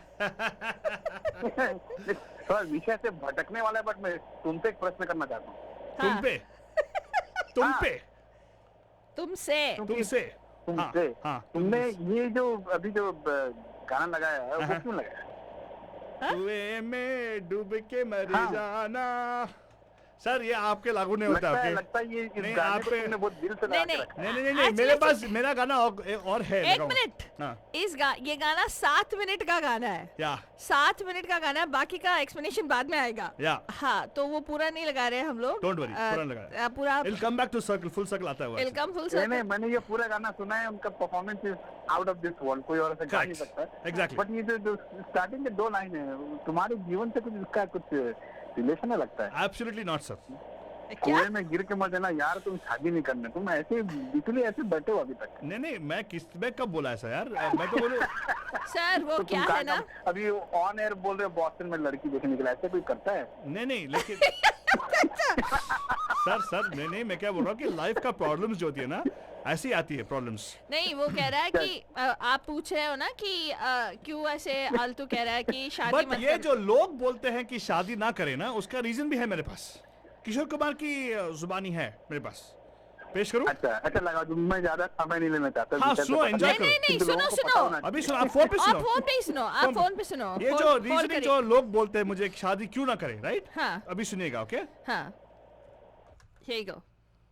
थोड़ा विषय से भटकने वाला है, बट मैं तुमसे एक प्रश्न करना चाहता हूँ. तुमसे. तुमने ये जो अभी जो गाना लगाया है वो क्यों लगाया? कुएं में डूब के मर जाना. सर ये आपके लागू नहीं होता. लगता है ये इस गाने को तुमने बहुत दिल से लगा के रखा है. नहीं मेरे पास मेरा गाना और है. एक मिनट. ये गाना 7 मिनट का गाना है. 7 मिनट का गाना है. बाकी का एक्सप्लेनेशन बाद में आएगा. हाँ, तो वो पूरा नहीं लगा रहे हम लोग. डोंट वरी, पूरा लगा. पूरा It'll come back to circle, full circle आता है वो. It'll come full circle. मैंने ये पूरा गाना सुना है. उनका performance out of this world, कोई और ऐसा गा नहीं सकता। Exactly. बट ये जो स्टार्टिंग के 2 लाइन है, तुम्हारे जीवन से कुछ इसका कुछ रिलेशन है लगता है। Absolutely not sir. कुएं में गिर के मर जाना यार, तुम शादी नहीं करना, तुम ऐसे इसलिए ऐसे बैठे हो अभी तक। नहीं, मैं कब बोला ऐसा यार? मैं तो बोलूं सर वो तो क्या है ना, अभी ऑन एयर बोल रहे हो बॉस्टन में लड़की देखने के लिए, ऐसे कोई करता है? नहीं लेकिन सर नहीं, मैं क्या बोल रहा हूँ कि लाइफ का प्रॉब्लम्स जो होती है ना, ऐसी आती है प्रॉब्लम्स। नहीं वो कह रहा है कि आप पूछ रहे हो ना कि क्यों ऐसे आलतू कह रहा है कि शादी बट मत ये कर। जो लोग बोलते हैं कि शादी ना करें ना, उसका रीजन भी है मेरे पास। किशोर कुमार की जुबानी है मेरे पास, पेश करूं? अच्छा लगा, मैं ज्यादा समय नहीं लेना चाहता। हाँ, सुनो, एंजॉय करो। नहीं सुनो अभी सुनो, आप फोन पे सुनो। आप फोन पे सुनो। ये जो रीजनिंग जो लोग बोलते हैं मुझे शादी क्यों ना करें, राइट? हाँ। अभी सुनिएगा, ओके? हाँ, here you go.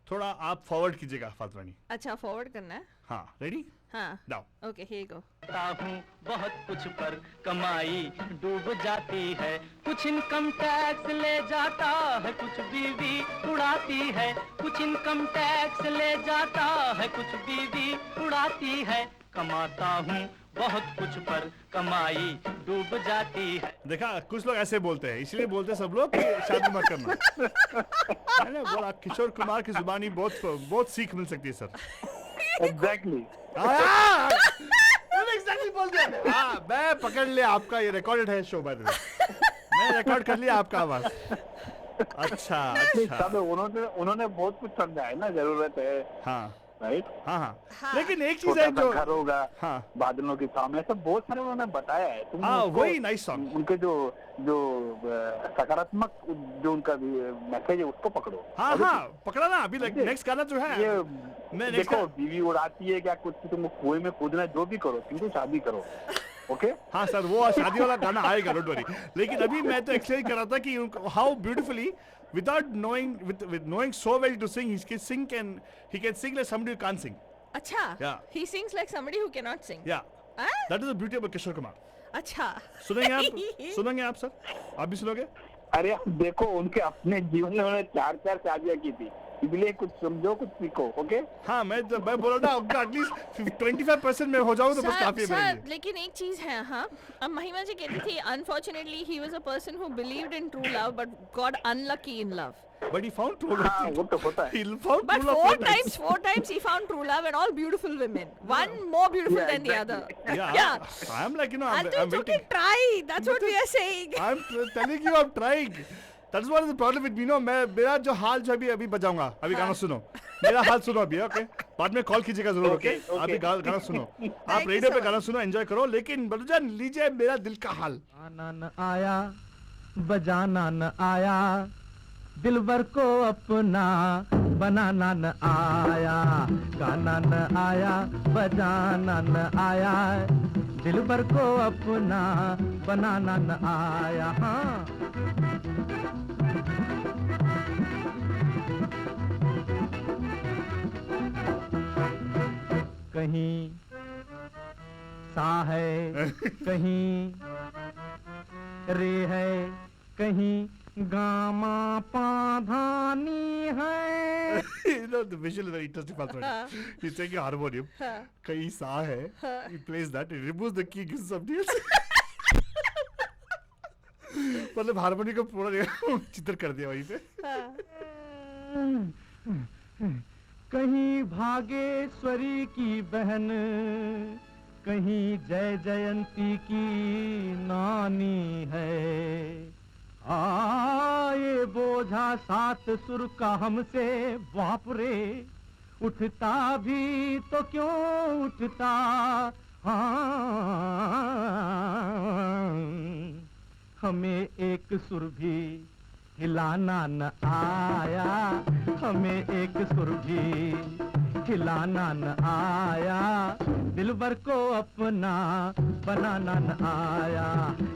थोड़ा आप फॉरवर्ड कीजिएगा फातिमा रानी। अच्छा फॉरवर्ड करना है? हाँ, रेडी? हाँ, जाओ। Okay, here you go. हूँ बहुत कुछ पर कमाई डूब जाती है, कुछ इनकम टैक्स ले जाता है, कुछ बीवी उड़ाती है, कुछ इनकम टैक्स ले जाता है, कुछ बीवी उड़ाती है, कमाता हूँ बहुत कुछ पर कमाई डूब जाती है। देखा, कुछ लोग ऐसे बोलते हैं, इसलिए बोलते हैं सब लोग कि शादी मत करना। मैंने बोला किशोर कुमार की जुबानी बहुत सीख मिल सकती है सर। एग्जैक्टली एग्जैक्टली बोल दिया। हाँ, मैं पकड़ लिया आपका, ये रिकॉर्डेड है शो बाय द वे, मैं रिकॉर्ड कर लिया आपका आवाज। अच्छा सब उन्होंने बहुत कुछ समझा है ना, जरूरत है। हाँ राइट। हाँ, लेकिन एक चीज है जो घर होगा, हाँ, बादलों के सामने, सब बहुत सारे उन्होंने बताया है। तुम वही नाइस सॉन्ग, उनके जो सकारात्मक जो उनका मैसेज है उसको पकड़ो। हाँ पकड़ा ना। अभी नेक्स्ट गाना जो है, ये मैं देखो, बीवी उड़ाती है क्या कुछ, तुम कुएं में कूदना जो भी करो, किंतु शादी करो। ओके हाँ सर, वो शादी वाला गाना आएगा, डोंट वरी। लेकिन अभी मैं तो एक्सप्लेन कर रहा था कि how beautifully without knowing with knowing so well to sing, he can sing like somebody who can't sing. अच्छा, yeah, he sings like somebody who cannot sing. Yeah, that is the beauty of Kishore Kumar. अच्छा, सुनेंगे आप sir? आप भी सुनोगे? अरे देखो, उनके अपने जीवन में उन्होंने 4 शादियां की थी, इसलिए कुछ समझो, कुछ सीखो। ओके हाँ, मैं बोल रहा था एटलीस्ट 25% में हो जाऊं तो बस काफी है मेरे लिए। लेकिन एक चीज है, हाँ, अब महिमा जी कहती थी unfortunately he was a person who believed in true love but got unlucky in love. But he found true love. हाँ, वो तो होता है. He found but true love four times he found true love and all beautiful women. One more beautiful than the other. Yeah. I'm like, I'm waiting. Try. That's what we are saying. I'm telling you, I'm trying. That's what is the problem with me. मेरा जो हाल जो अभी बजाऊंगा, अभी गाना सुनो. मेरा हाल सुनो अभी, ओके? बाद में कॉल कीजिएगा जरूर, ओके? अभी गाना सुनो. आप रेडियो पे गाना सुनो, एंजॉय करो, लेकिन बलूजान लीजिए मेरा दिल का हाल. आना न आया, बजाना न आया, दिलबर को अपना बनाना न आया, गाना न आया, बजाना न आया, दिलबर को अपना बनाना न आया. हाँ, कहीं सा है, कहीं रे है, कहीं गामा पाधानी है. You know, the visual is very interesting. He's taking a harmonium. कहीं सा है. He plays that. He removes the key, gives something else. मतलब हारमोनी को पूरा चित्र कर दिया वहीं पे. कहीं भागेश्वरी की बहन, कहीं जय जयंती की नानी है. ये बोझा 7 सुर का हमसे बाप रे, उठता भी तो क्यों उठता. हमें एक सुर भी हिलाना न आया, हमें एक सुर भी हिलाना न आया, दिलबर को अपना बनाना न आया,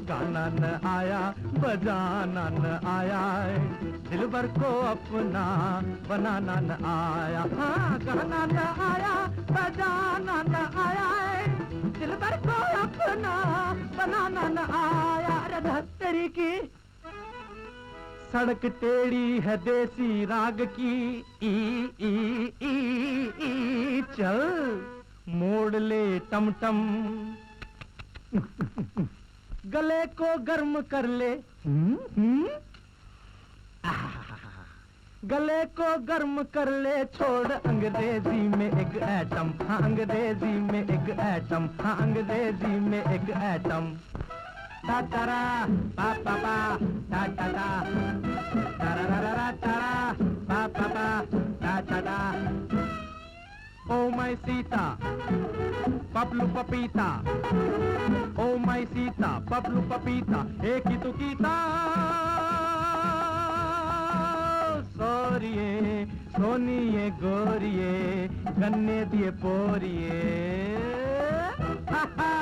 गाना न आया, बजाना न आया, दिलबर को अपना बनाना न आया. हाँ, गाना न आया, बजाना न आया, दिलबर को अपना बनाना न आया. अरे धत्तरी की सड़क टेढ़ी है देसी राग की, ई ई ई ई चल मोड़ ले टमटम, गले को गर्म कर ले, गले को गर्म कर ले, छोड़ अंग्रेजी में एक एटम, हाँ अंग्रेजी में एक एटम, हाँ अंग्रेजी में एक एटम। टा टारा पा पा पा टा टा टा, टारा रा रा टारा पा पा पा टा टा टा। ओ माय सीता पपलू पपीता, ओ माय सीता पपलू पपीता, एक ही तो कीता सोरिए सोनिए गोरिए, गन्ने दिए पोरिए, हा हा।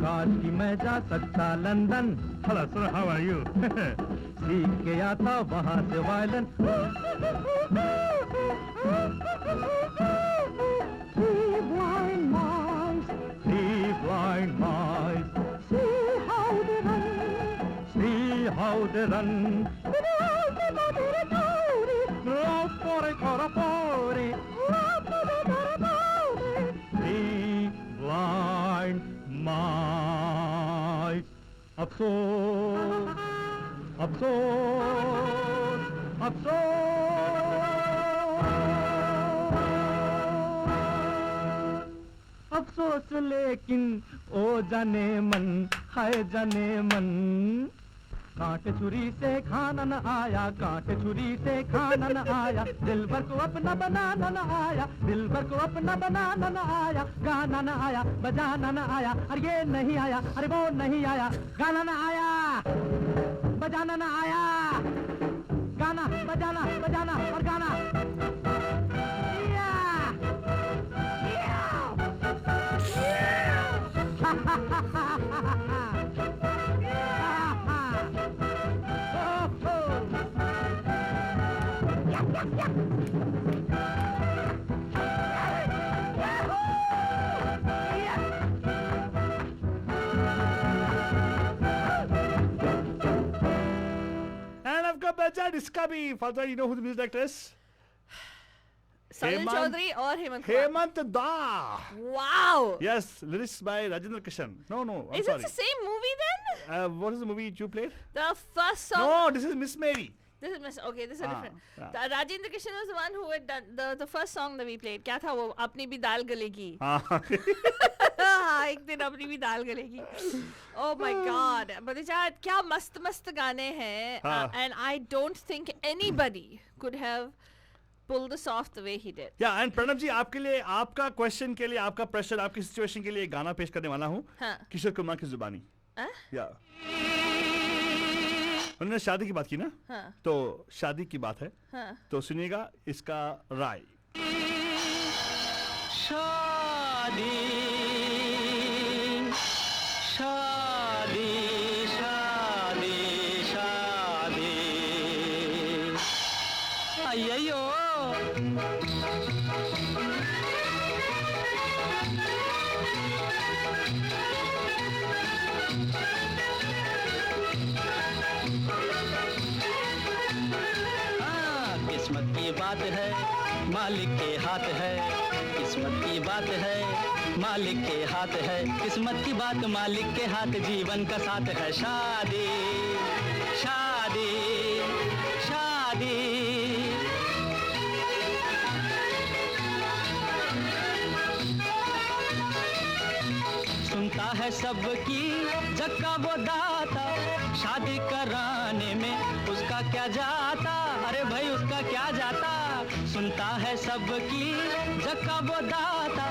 काश कि मैं जा सकता London, hello sir, how are you? सीख के आता वहां से violin. Blind mice, see how they run, Three blind mice. अफसोस अफसोस अफसोस, अफसोस लेकिन ओ जाने मन, हाय जाने मन। कांटे छुरी से खाना न आया, कांटे छुरी से खाना न आया, दिल भर को अपना बनाना न आया, दिल भर को अपना बनाना न आया, गाना न आया, बजाना न आया, अरे ये नहीं आया, अरे वो नहीं आया, गाना न आया, बजाना न आया, गाना बजाना बजाना और गाना। And I've got Bajaj Iskabi. Father, you know who the music director is? Salil Chaudhary और Hemant Hemant Da. Wow. Yes, lyrics by Rajendra Kishan. No, I'm Is sorry. it the same movie then? What is the movie you played? The first song. No, this is Miss Mary. This is okay. This is different. Rajendra Kishan was the one who had done the first song that we played. क्या था वो? अपनी भी दाल गलेगी. हाँ, एक दिन अपनी भी दाल गलेगी. Oh my God. बच्चा क्या मस्त गाने हैं. And I don't think anybody could have pulled this off the way he did. Yeah, and Pranav जी आपके लिए, आपका क्वेश्चन के लिए, आपका प्रेशर, आपकी सिचुएशन के लिए एक गाना पेश करने वाला हूँ. किशोर कुमार की जुबानी. Yeah. उन्होंने शादी की बात की ना. तो शादी की बात है. तो सुनिएगा इसका राय. शादी शादी शादी शादी अय्यो किस्मत की बात है, मालिक के हाथ है, किस्मत की बात है, मालिक के हाथ है, किस्मत की बात मालिक के हाथ, जीवन का साथ है शादी शादी शादी। सुनता है सबकी जक्का वो दाता, शादी कराने में उसका क्या जाता, अरे भाई उसका क्या जाता। सुनता है सबकी जक्का वो दाता,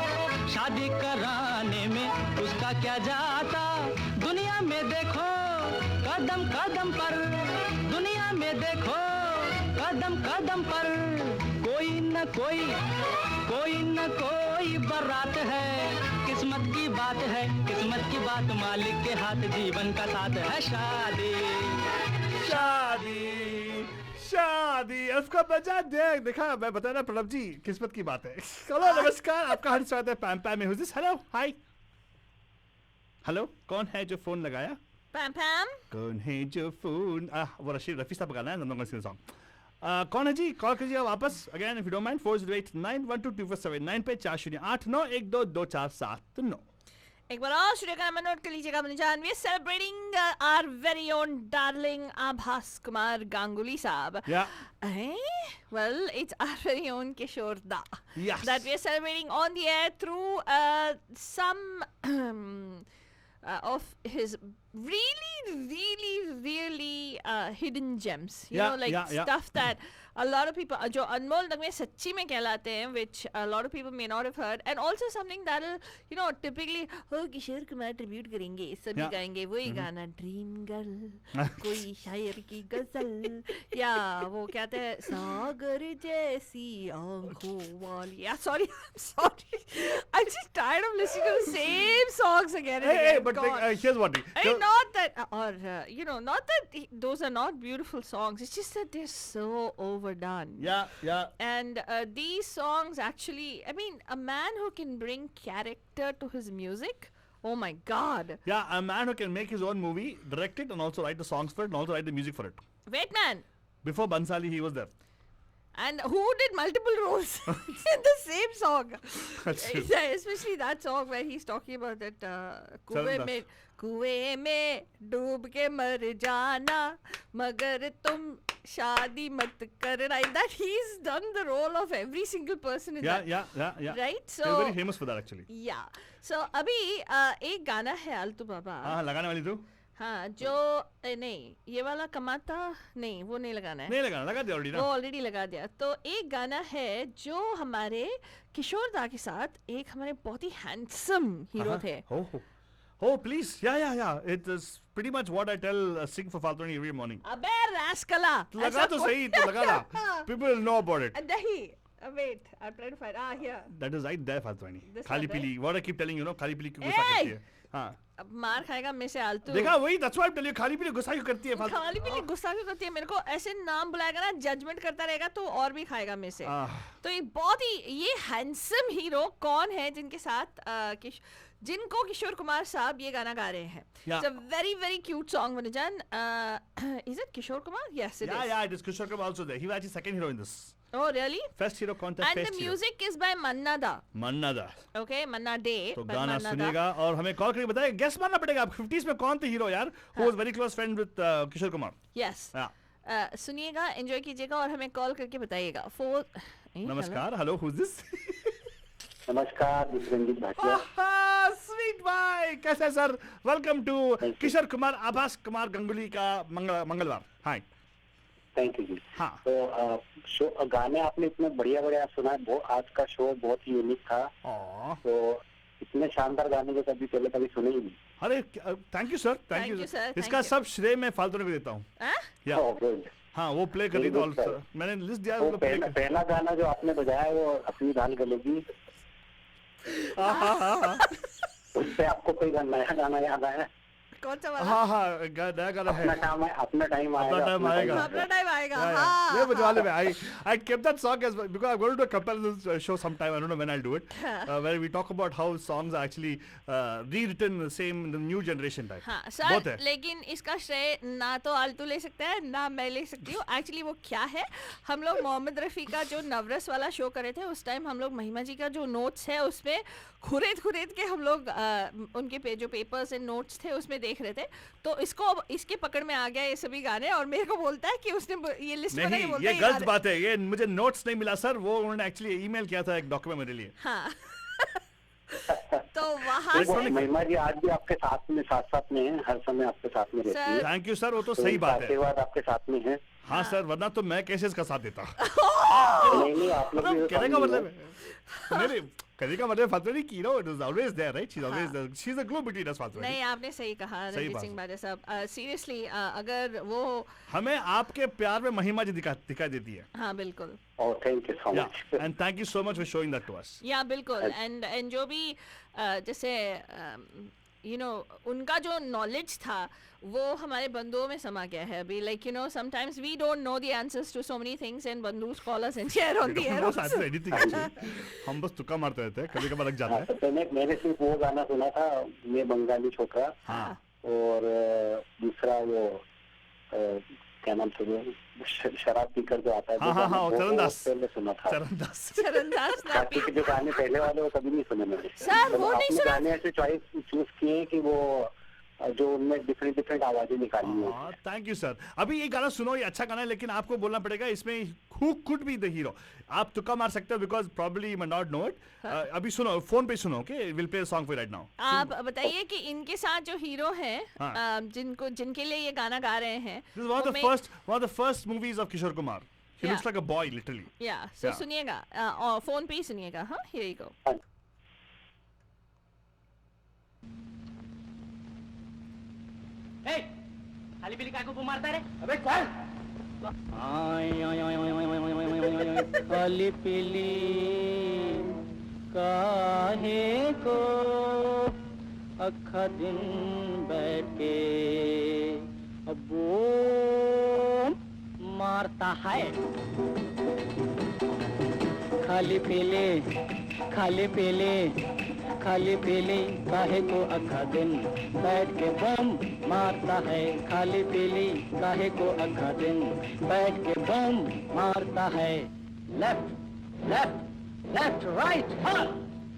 शादी कराने में उसका क्या जाता। दुनिया में देखो कदम कदम पर, दुनिया में देखो कदम कदम पर, कोई न कोई बारात है। किस्मत की बात है, किस्मत की बात मालिक के हाथ, जीवन का साथ है शादी शादी शादी। उसको बजा देखा, मैं बता रहा प्रणव जी, किस्मत की बात है। हेलो नमस्कार, आपका हार्दिक स्वागत है पैम पैम में। Who's this? Hello hi hello, कौन है जो फोन लगाया? Pam Pam. कौन है जो फोन वो रफी साहब का गाना है, I'm not gonna sing the song. कौन है जी? कॉल कीजिए वापस again if you don't mind 4089122479 पे 40899247 एक बार और स्टूडियो का नंबर नोट कर लीजिएगा अपने जान. We are celebrating our very own darling Abhas Kumar Ganguly साहब. Well, it's our very own Kishore Da. Yes. That we are celebrating on the air through some of his really hidden gems. You know, like stuff that a lot of people, जो अनमोल नगमे सच्ची में कहलाते हैं, which a lot of people may not have heard, and also something that'll, you know, typically, Kishore Kumar tribute करेंगे, सभी गाएंगे वही गाना, ड्रीम गर्ल, कोई शायर की गजल, या वो कहते हैं सागर जैसी आंखों वाली. Sorry, I'm just tired of listening to the same songs again and again. But here's what. Not that, you know, not that those are not beautiful songs. It's just that they're so overdone. Yeah. And these songs actually, I mean, a man who can bring character to his music, oh my God. Yeah, a man who can make his own movie, direct it, and also write the songs for it, and also write the music for it. Wait, man. Before Bansali, he was there. And who did multiple roles in the same song? That's true. Especially that song where he's talking about that कुएं में डूब के मर जाना मगर तुम शादी मत करना. That he's done the role of every single person in that. Yeah. Right? So he's very famous for that actually. Yeah. So अभी एक गाना है आलतू बाबा. हाँ, लगाने वाली तू. हाँ, जो नहीं ये वाला कमाता नहीं, वो नहीं लगाना है. नहीं लगाना, लगा दिया ऑलरेडी ना. वो ऑलरेडी लगा दिया. तो एक गाना है जो हमारे किशोर दा के साथ एक हमारे बहुत ही हैंडसम हीरो थे. Oh, please. Yeah. It is pretty much what I tell Sing for Faltoni every morning. अबे रास्कला. लगा तो सही, तो लगा ना. People will know about it. नहीं. Wait, I'm trying to find. Here. That is right there, Faltoni. खाली one, पीली. What I keep telling you, know, खाली पीली क्यों गुस्सा करती है? हाँ. अब मार खाएगा में से आलतू. देखा वही, that's why I'm telling you, खाली पीली गुस्सा क्यों करती है? खाली पीली गुस्सा क्यों करती है? मेरे को ऐसे नाम बुलाएगा ना, जजमेंट करता रहेगा तो और भी खाएगा में से. तो ये बहुत ही ये हैंडसम हीरो कौन है जिनके साथ जिनको किशोर कुमार साहब ये गाना गा रहे हैं. It's a very cute song, Vanajan. Is it Kishore Kumar? Yes, it is. Yeah, it is Kishore Kumar also there. He was actually second hero in this. Oh, really? First hero contest. And the music is by Manna Da. Okay, Manna Day. तो गाना सुनेगा और हमें call करके बताएगा. Guess मारना पड़ेगा. आप 50s में कौन थे हीरो यार? Who was very close friend with Kishore Kumar? Yes. सुनिएगा, एंजॉय कीजिएगा और हमें कॉल करके बताइएगा. नमस्कार. Hello, who's this? नमस्कार, रंजीत भाटिया. स्वीट भाई, कैसे है sir? Welcome to Kishore Kumar Abhas Kumar Ganguly का मंगलवार. हाय. थैंक यू जी. हाँ. तो गाने आपने इतने बढ़िया सुना है. आज का शो बहुत ही यूनिक था. तो इतने शानदार गाने जो कभी सुने ही नहीं. अरे thank you sir, thank you sir. इसका सब श्रेय मैं फालतू को देता हूँ. हाँ, वो प्ले कर ली तो मैंने लिस्ट दिया. पहला गाना जो आपने बजाया वो अपनी दाल गलेगी. उससे आपको कोई नया गाना याद आया? कौन सा वाला? हाँ, नया गाना है. अपना टाइम आएगा. ये बजवा ले. I kept that song as because I'm going to do a comparison show sometime. I don't know when I'll do it. Where we talk about how songs are actually rewritten the same in the new generation type. हाँ sir, लेकिन इसका श्रेय ना तो आलतू ले सकता है ना मैं ले सकती हूँ. एक्चुअली वो क्या है, हम लोग मोहम्मद रफ़ी का जो नवरस वाला शो करे थे उस टाइम हम लोग महिमा जी का जो नोट्स है उसमें खुरेद के हम लोग उनके जो पेपर्स एंड नोट्स थे उसमें देख रहे थे. तो इसके पकड़ में आ गया ये सभी गाने और मेरे को बोलता है कि उसने ये लिस्ट बनाई. ये गलत बात है. ये मुझे नोट्स नहीं मिला सर. वो उन्होंने एक्चुअली ईमेल किया था एक डॉक्यूमेंट मेरे लिए. हाँ. तो वहाँ से महिमा जी आज भी आपके साथ में हैं. हर समय आपके साथ में रहती है. थैंक यू सर, वो तो सही बात है. आशीर्वाद आपके साथ में है. हाँ सर, वरना तो मैं कैसे इसका साथ देता. नहीं, आप लोग कहने का मतलब कहने का मतलब फातुनी की no, it is always there, right? She is always there. She is a glow between us फातुनी. नहीं, आपने सही कहा रणजीत सिंह बाजे साहब. सीरियसली अगर वो हमें आपके प्यार में महिमा जी दिखाई देती है. हाँ बिल्कुल. Oh, thank you so much. And thank you so much for showing that to us. Yeah, बिल्कुल. And जो भी जैसे उनका जो नॉलेज था वो हमारे बंधुओं में समा गया है अभी. Like sometimes we don't know the answers to so many things and बंधुस call us and share on the air. हम बस तुक्का मारते रहते हैं, कभी कभार लग जाता है. मैंने सिर्फ वो गाना सुना था, मैं बंगाली छोकरा. हाँ. और दूसरा वो क्या नाम से वो शराब पीकर जो आता है, हाँ, चरणदास, पहले सुना था। चरणदास बाकी के जो गाने पहले वाले वो कभी नहीं सुने मैंने। सर वो नहीं सुना। गाने ऐसे चॉइस चूज किए कि वो जो उनमें डिफरेंट आवाजें निकाली है। Thank you sir. अभी ये गाना सुनो, ये अच्छा गाना है, लेकिन आपको बोलना पड़ेगा इसमें who could be the hero. आप तुक्का मार सकते हो because probably you may not know it. अभी सुनो, फोन पे सुनो, okay, will play a song for right now. आप बताइए कि इनके साथ जो हीरो हैं, जिनके लिए ये गाना गा रहे हैं, this is one of the first movies of Kishore Kumar. He looks like a boy literally. Yeah so सुनिएगा, फोन पे ही सुनिएगा। हाँ, हियर यू गो। खाली पीली काय को मारता रे? अबे कौन? खाली पीली काहे को अखा दिन बैठ के अब वो मारता है। खाली पीले काहे को अखा दिन बैठ के बम मारता है। खाली पीली काहे को अखा दिन बैठ के बम मारता है। लेफ्ट राइट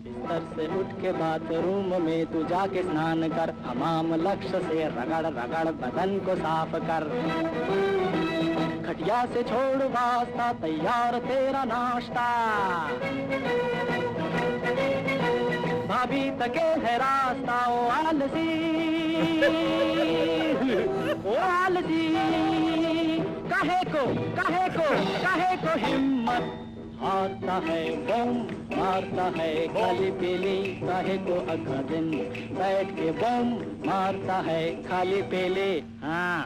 बिस्तर से उठ के बाथरूम में तू जाके स्नान कर। हमाम लक्ष्य से रगड़ बदन को साफ कर। खटिया से छोड़ वास्ता, तैयार तेरा नाश्ता। भाभी तके है रास्ता, ओ आलसी काहे को हिम्मत हारता है, बम मारता है। खाली पीली काहे को अखा दिन बैठ के बम मारता है। खाली पीली। हाँ,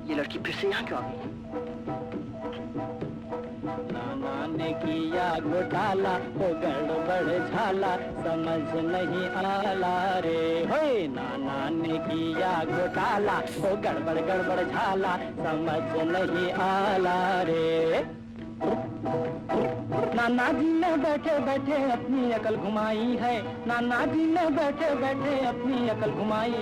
ये लड़की फिर से यहाँ क्यों आ गई? नाना ने किया घोटाला, वो गड़बड़ झाला, समझ नहीं आला रे। होए नाना ने किया घोटाला, वो गड़बड़ झाला, समझ नहीं आला रे। नाना जी ने बैठे अपनी अकल घुमाई है। नाना जी ने बैठे अपनी अकल घुमाई।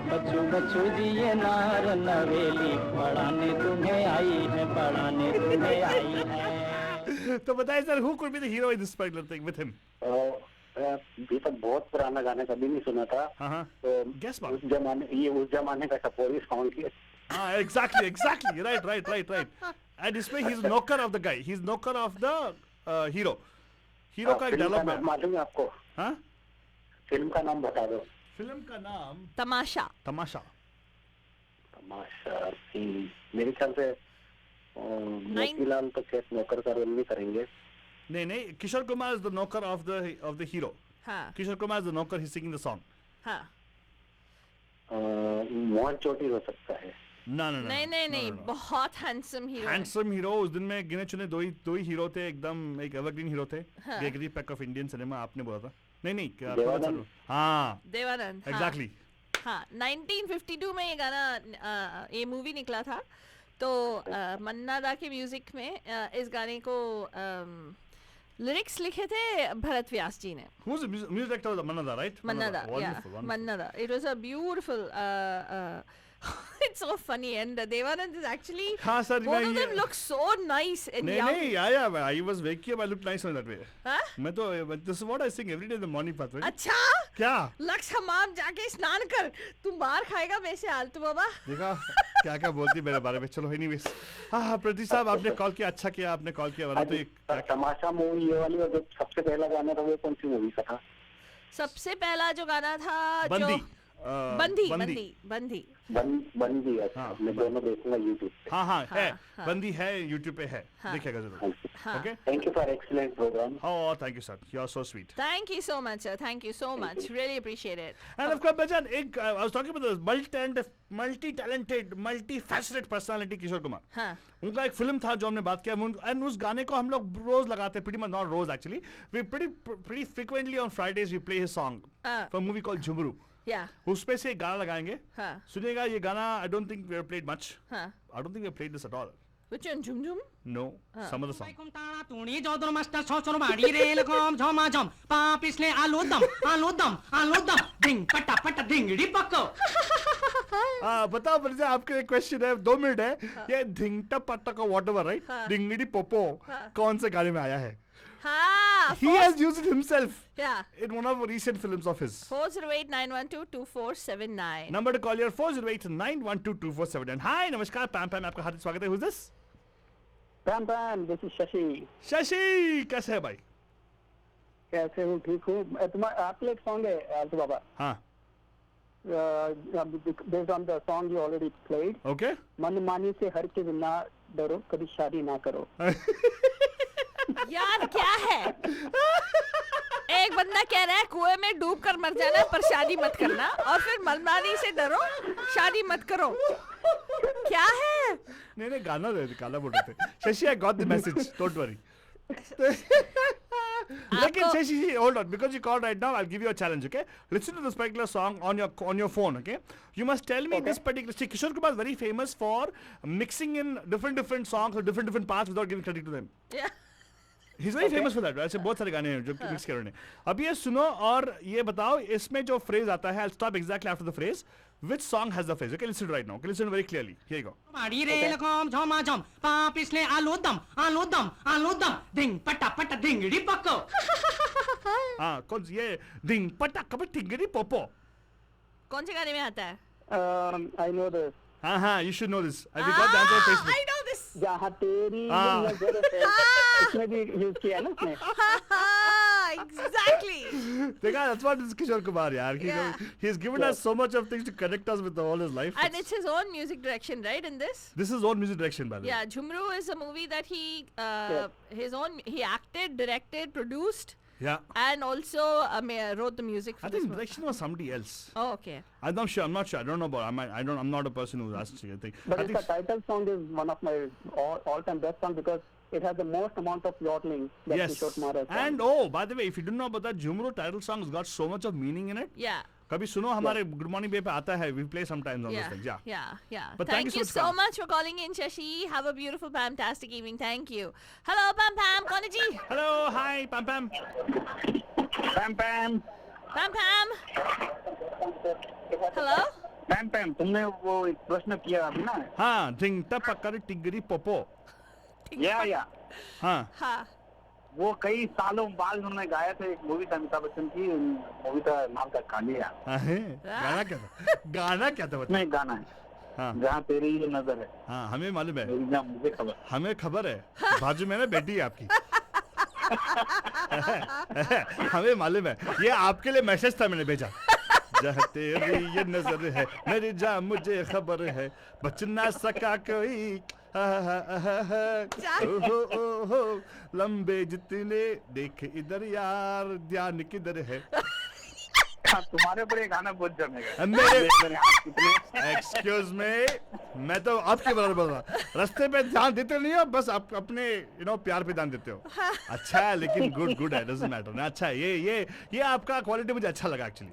बच्चू जी ये नार नवेली पढ़ाने तुम्हें आई है। तो बताइए sir, who could be the hero in this particular thing with him? Deepak बहुत पुराना गाना, कभी नहीं सुना था। तो गेस उस जमाने का सपोर्ट सॉन्ग किया। हाँ, exactly, right. And इसमें he is knocker of the guy, he is knocker of the hero का एक डायलॉग है। मालूम है आपको? हाँ, फिल्म का नाम बता दो। फिल्म का नाम तमाशा। मेरे ख्याल से मोतीलाल तो खेत नौकर का रोल नहीं करेंगे। नहीं, Kishore Kumar is the knocker of the hero. हाँ, Kishore Kumar is the knocker, he's singing the song. हाँ, मोहन चोटी हो सकता है। नहीं, बहुत हैंडसम हीरो। उस दिन में गिने चुने दो ही हीरो थे, एकदम एक एवरग्रीन हीरो थे। Gregory pick of Indian cinema आपने बोला था। नहीं, देवानंद। एग्जैक्टली। हाँ, 1952 में ये गाना, ये मूवी निकला था। तो मन्ना दा के म्यूजिक में इस गाने को लिरिक्स लिखे थे भरत व्यास जी ने। Who's the music director? Manna Da, right? Manna Da, yeah. Manna Da. It was a beautiful. It's so funny, and Devanand is actually. हाँ sir, both of them look so nice and young. नहीं, I was waking up, I looked nice on that way. हाँ? मैं तो this is what I sing every day in the morning path. अच्छा? क्या? Lux हमाम जाके स्नान कर, तुम बाहर खाएगा वैसे आलतू बाबा। देखा क्या बोलती मेरे बारे में। चलो एनीवेज, हाँ प्रदीप साहब, आपने कॉल किया, अच्छा किया आपने कॉल किया। वरना तो ये तमाशा मूवी ये वाली, और जो सबसे पहला गाना था वो कौन सी मूवी का था? सबसे पहला जो गाना था बंदी। बंदी। अच्छा, मैं दोनों देखूंगा YouTube पे। हाँ, है बंदी है, YouTube पे है, देखिएगा जरूर। Okay, thank you for excellent programme. Oh, thank you sir, you are so sweet. Thank you so much, sir. Thank you so much. Really appreciate it. And of course, Bhajan, I was talking about the multi-talented, multi-faceted personality Kishore Kumar. हाँ। उनका एक film था जो हमने बात किया, and उस गाने को हम लोग रोज लगाते, pretty much not rose actually, we pretty frequently on Fridays we play his song from a movie called Jhumru. Yeah. उसपे से एक गाना लगाएंगे। हाँ. सुनिएगा ये गाना। I don't think we have played much. हाँ. I don't think we have played this at all. Which one? Jhum Jhum? No, some of the song. तुणी जोदर मास्टर छोचर बाड़ी रेल कम झमा झम पा पिछले आलू दम ढिंग पटा पटा ढिंगड़ी पक्को। बताओ बल्जा आपके एक क्वेश्चन है 2 मिनट है ये ढिंगटा पट्टा का whatever right ढिंगड़ी पोपो कौन से गाने में आया है? He has used it himself. Yeah. In one of recent films of his. 408-912-2479. Number to call here 408-912-2479. Hi, namaskar, Pam Pam, आपका हार्दिक स्वागत है. Who's this? Pam Pam, this is Shashi. Shashi, कैसे है भाई? कैसे हूँ? ठीक हूँ. तुम्हारा आपके एक सॉन्ग है आलतू बाबा. हाँ. Based on the song you already played. Okay. मनमानी से हर चीज ना डरो, कभी शादी ना करो. यार क्या है? एक बंदा कह रहा है कुएं में डूब कर मर जाना पर शादी मत करना और फिर मनमानी से डरो शादी मत करो. क्या है? नहीं गाना गाना बोल रहे थे. Shashi, I got the message. Don't worry. Lekin Shashi, hold on, because you called right now, I'll give you a challenge, okay? Listen to this particular song on your phone, okay? You must tell me this particular. See, Kishore Kumar is very famous for mixing in different songs or different parts without giving credit to them. Yeah. He's very famous for that. ऐसे बहुत सारे गाने हैं जो mix कर रहे हैं. अब ये सुनो और ये बताओ इसमें जो phrase आता है. I'll stop exactly after the phrase. Which song has the phrase? Okay, listen right now. Okay, listen very clearly. Here you go. बाड़ी रेल कम झमा झम पा पिछले आलू दम ढिंग पटा पटा ढिंगड़ी पक्को. हाँ, कौन ये ढिंग पटा कभी ढिंगड़ी पोपो. कौन से गाने में आता है? I know this. हाँ, you should know this. We got the answer on Facebook. I know this. जहाँ तेरी नजर है, इसमें भी यूज किया ना उसने. Exactly. देखा, that's what is Kishore Kumar, यार. He's given us so much of things to connect us with all his life. And it's his own music direction, right? In this. This is his own music direction, by the way. Yeah, Jhumru is a movie that he acted, directed, produced. Yeah. And also wrote the music for I think direction was somebody else. Oh, okay. I'm not sure. I don't know about. I'm not a person who's asked you. I think. But the title song is one of my all-time best songs because it has the most amount of yodeling that Kishore Kumar has done. And by the way, if you didn't know about that, Jhumru title song has got so much of meaning in it. Yeah. कभी सुनो हमारे Good Morning Bay पे आता है. We play sometimes on those things. Yeah. But thank you so much for calling in, Shashi. Have a beautiful, fantastic evening. Thank you. Hello, Pam Pam. कौन है जी? Hello, hi, Pam Pam. Pam Pam. Pam Pam. Hello. Pam Pam, तुमने वो एक प्रश्न किया अभी ना? हाँ, ढिंग टपकर टिगरी पोपो. Yeah. हाँ. वो कई सालों बाद उन्होंने गाया था. एक मूवी था अमिताभ बच्चन की. मूवी का नाम था कालिया. गाना क्या था? नहीं गाना है. हाँ. जहाँ तेरी ये नजर है. हाँ, हमें मालूम है. मुझे खबर. हमें खबर है. बाजू में ना बेटी है आपकी. हमें मालूम है. ये आपके लिए मैसेज था मैंने भेजा. जहाँ तेरी ये नजर है मेरी जान मुझे खबर है बच ना सका कोई. ओहो लंबे जितने देख इधर यार ध्यान किधर है. तुम्हारे ऊपर ये गाना बहुत जमेगा. एक्सक्यूज मी, मैं तो आपके बराबर बोल रहा. रास्ते पे ध्यान देते नहीं हो, बस आप अपने प्यार पे ध्यान देते हो. अच्छा है लेकिन गुड है. डजंट मैटर ना. अच्छा ये आपका क्वालिटी मुझे अच्छा लगा एक्चुअली.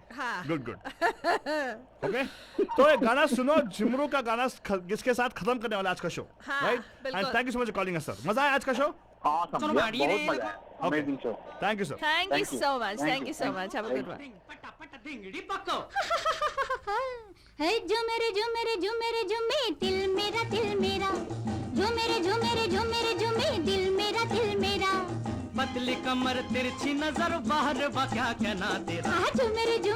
गुड. ओके, तो ये गाना सुनो. झुमरू का गाना जिसके साथ खत्म करने वाला आज का show. Right. And thank you so much for calling us sir. मजा आया आज का शो. बहुत मजा. Amazing show. Thank you, sir. Thank you so much. Thank you so much. Have a good one. है जो मेरे दिल मेरा दिल मेरा पतली कमर तिरछी नजर बाहर बा क्या कहना तेरा. जो मेरे दिल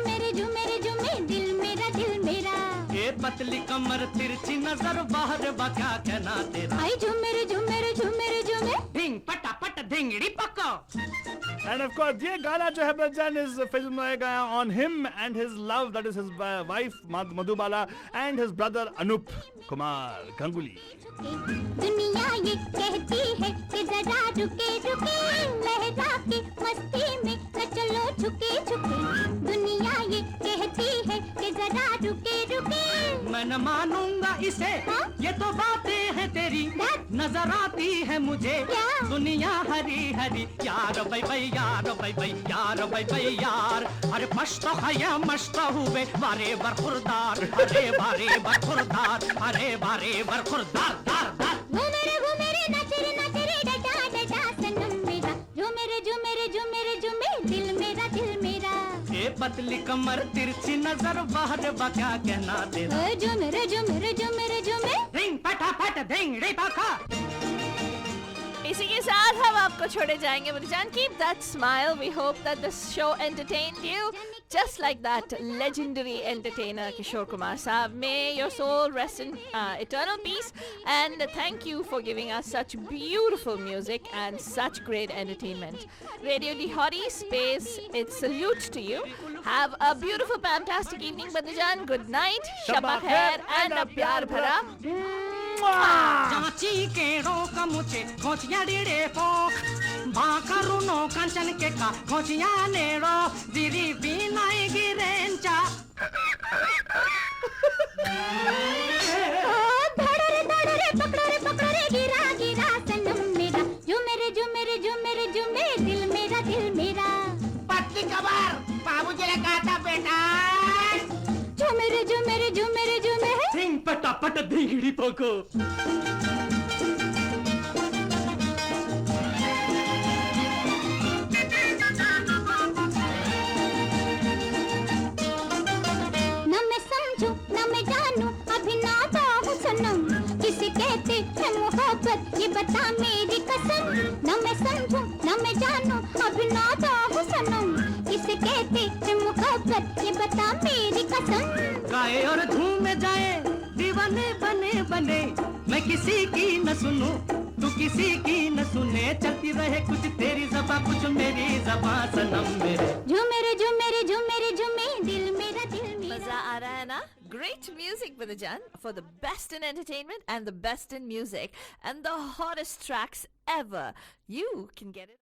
मेरा ये पतली कमर तिरछी नजर बाहर बा क्या कहना तेरा. आई जो मेरे ढिंग पटा पट ढिंगड़ी पक्को. And of course, ये गाना जो है बच्चन इस फिल्म में गाया on him and his love, that is his wife Madhubala and his brother Anup Kumar Ganguly. दुनिया ये कहती है कि जरा रुके लहरा के मस्ती में न चलो छुके. दुनिया ये कहती है कि जरा रुके मैं न मानूंगा इसे. ये तो बातें हैं तेरी नजर आती है मुझे दुनिया हरी यार भाई यार. अरे मस्त है या मस्त हुए बारे बरखुरदार. अरे बारे बरखुरदार. दार. वो मेरे पतली कमर तिरछी नजर बाहर बा क्या कहना तेरा धिंग फटाफट धिंग रे पाखा इसी के साथ हम आपको छोड़े जाएंगे बुद्धिजान. Keep that smile. We hope that this show entertained you just like that legendary entertainer Kishore Kumar Saab. May your soul rest in eternal peace, and thank you for giving us such beautiful music and such great entertainment. Radio D Hottie Space, it salutes to you. Have a beautiful fantastic evening बुद्धिजान. Good night. Shabba khair and a प्यार भरा. चाची के रोक मुझे खोचिया डीड़े पो बाकरू no कंचन के का खोचिया narrow दीदी बीनाई गिरेंचा धड़रे पकड़ो रे गिरा गिरा सनम मेरा जो मेरे दिल मेरा पत्ती कबार बाबूजी ने कहा था बेटा जो मेरे सिंह पटापट धिंगड़ी पोको न मैं समझूं न मैं जानूं अभी नाता हूँ सनम किसे कहते हैं मोहब्बत ये बता मेरी कसम न मैं समझूं न मैं जानूं अभी नाता हूँ सनम किसे कहते हैं मोहब्बत ये बता मेरी कसम गाए और झूम जाए दीवाने बने मैं किसी की न सुनूं तू किसी की न सुने चलती रहे कुछ तेरी ज़बां कुछ मेरी ज़बां सनम मेरे जो मेरे दिल मेरा मजा आ रहा है ना? Great music बुद्धिजान, for the best in entertainment and the best in music and the hottest tracks ever. You can get it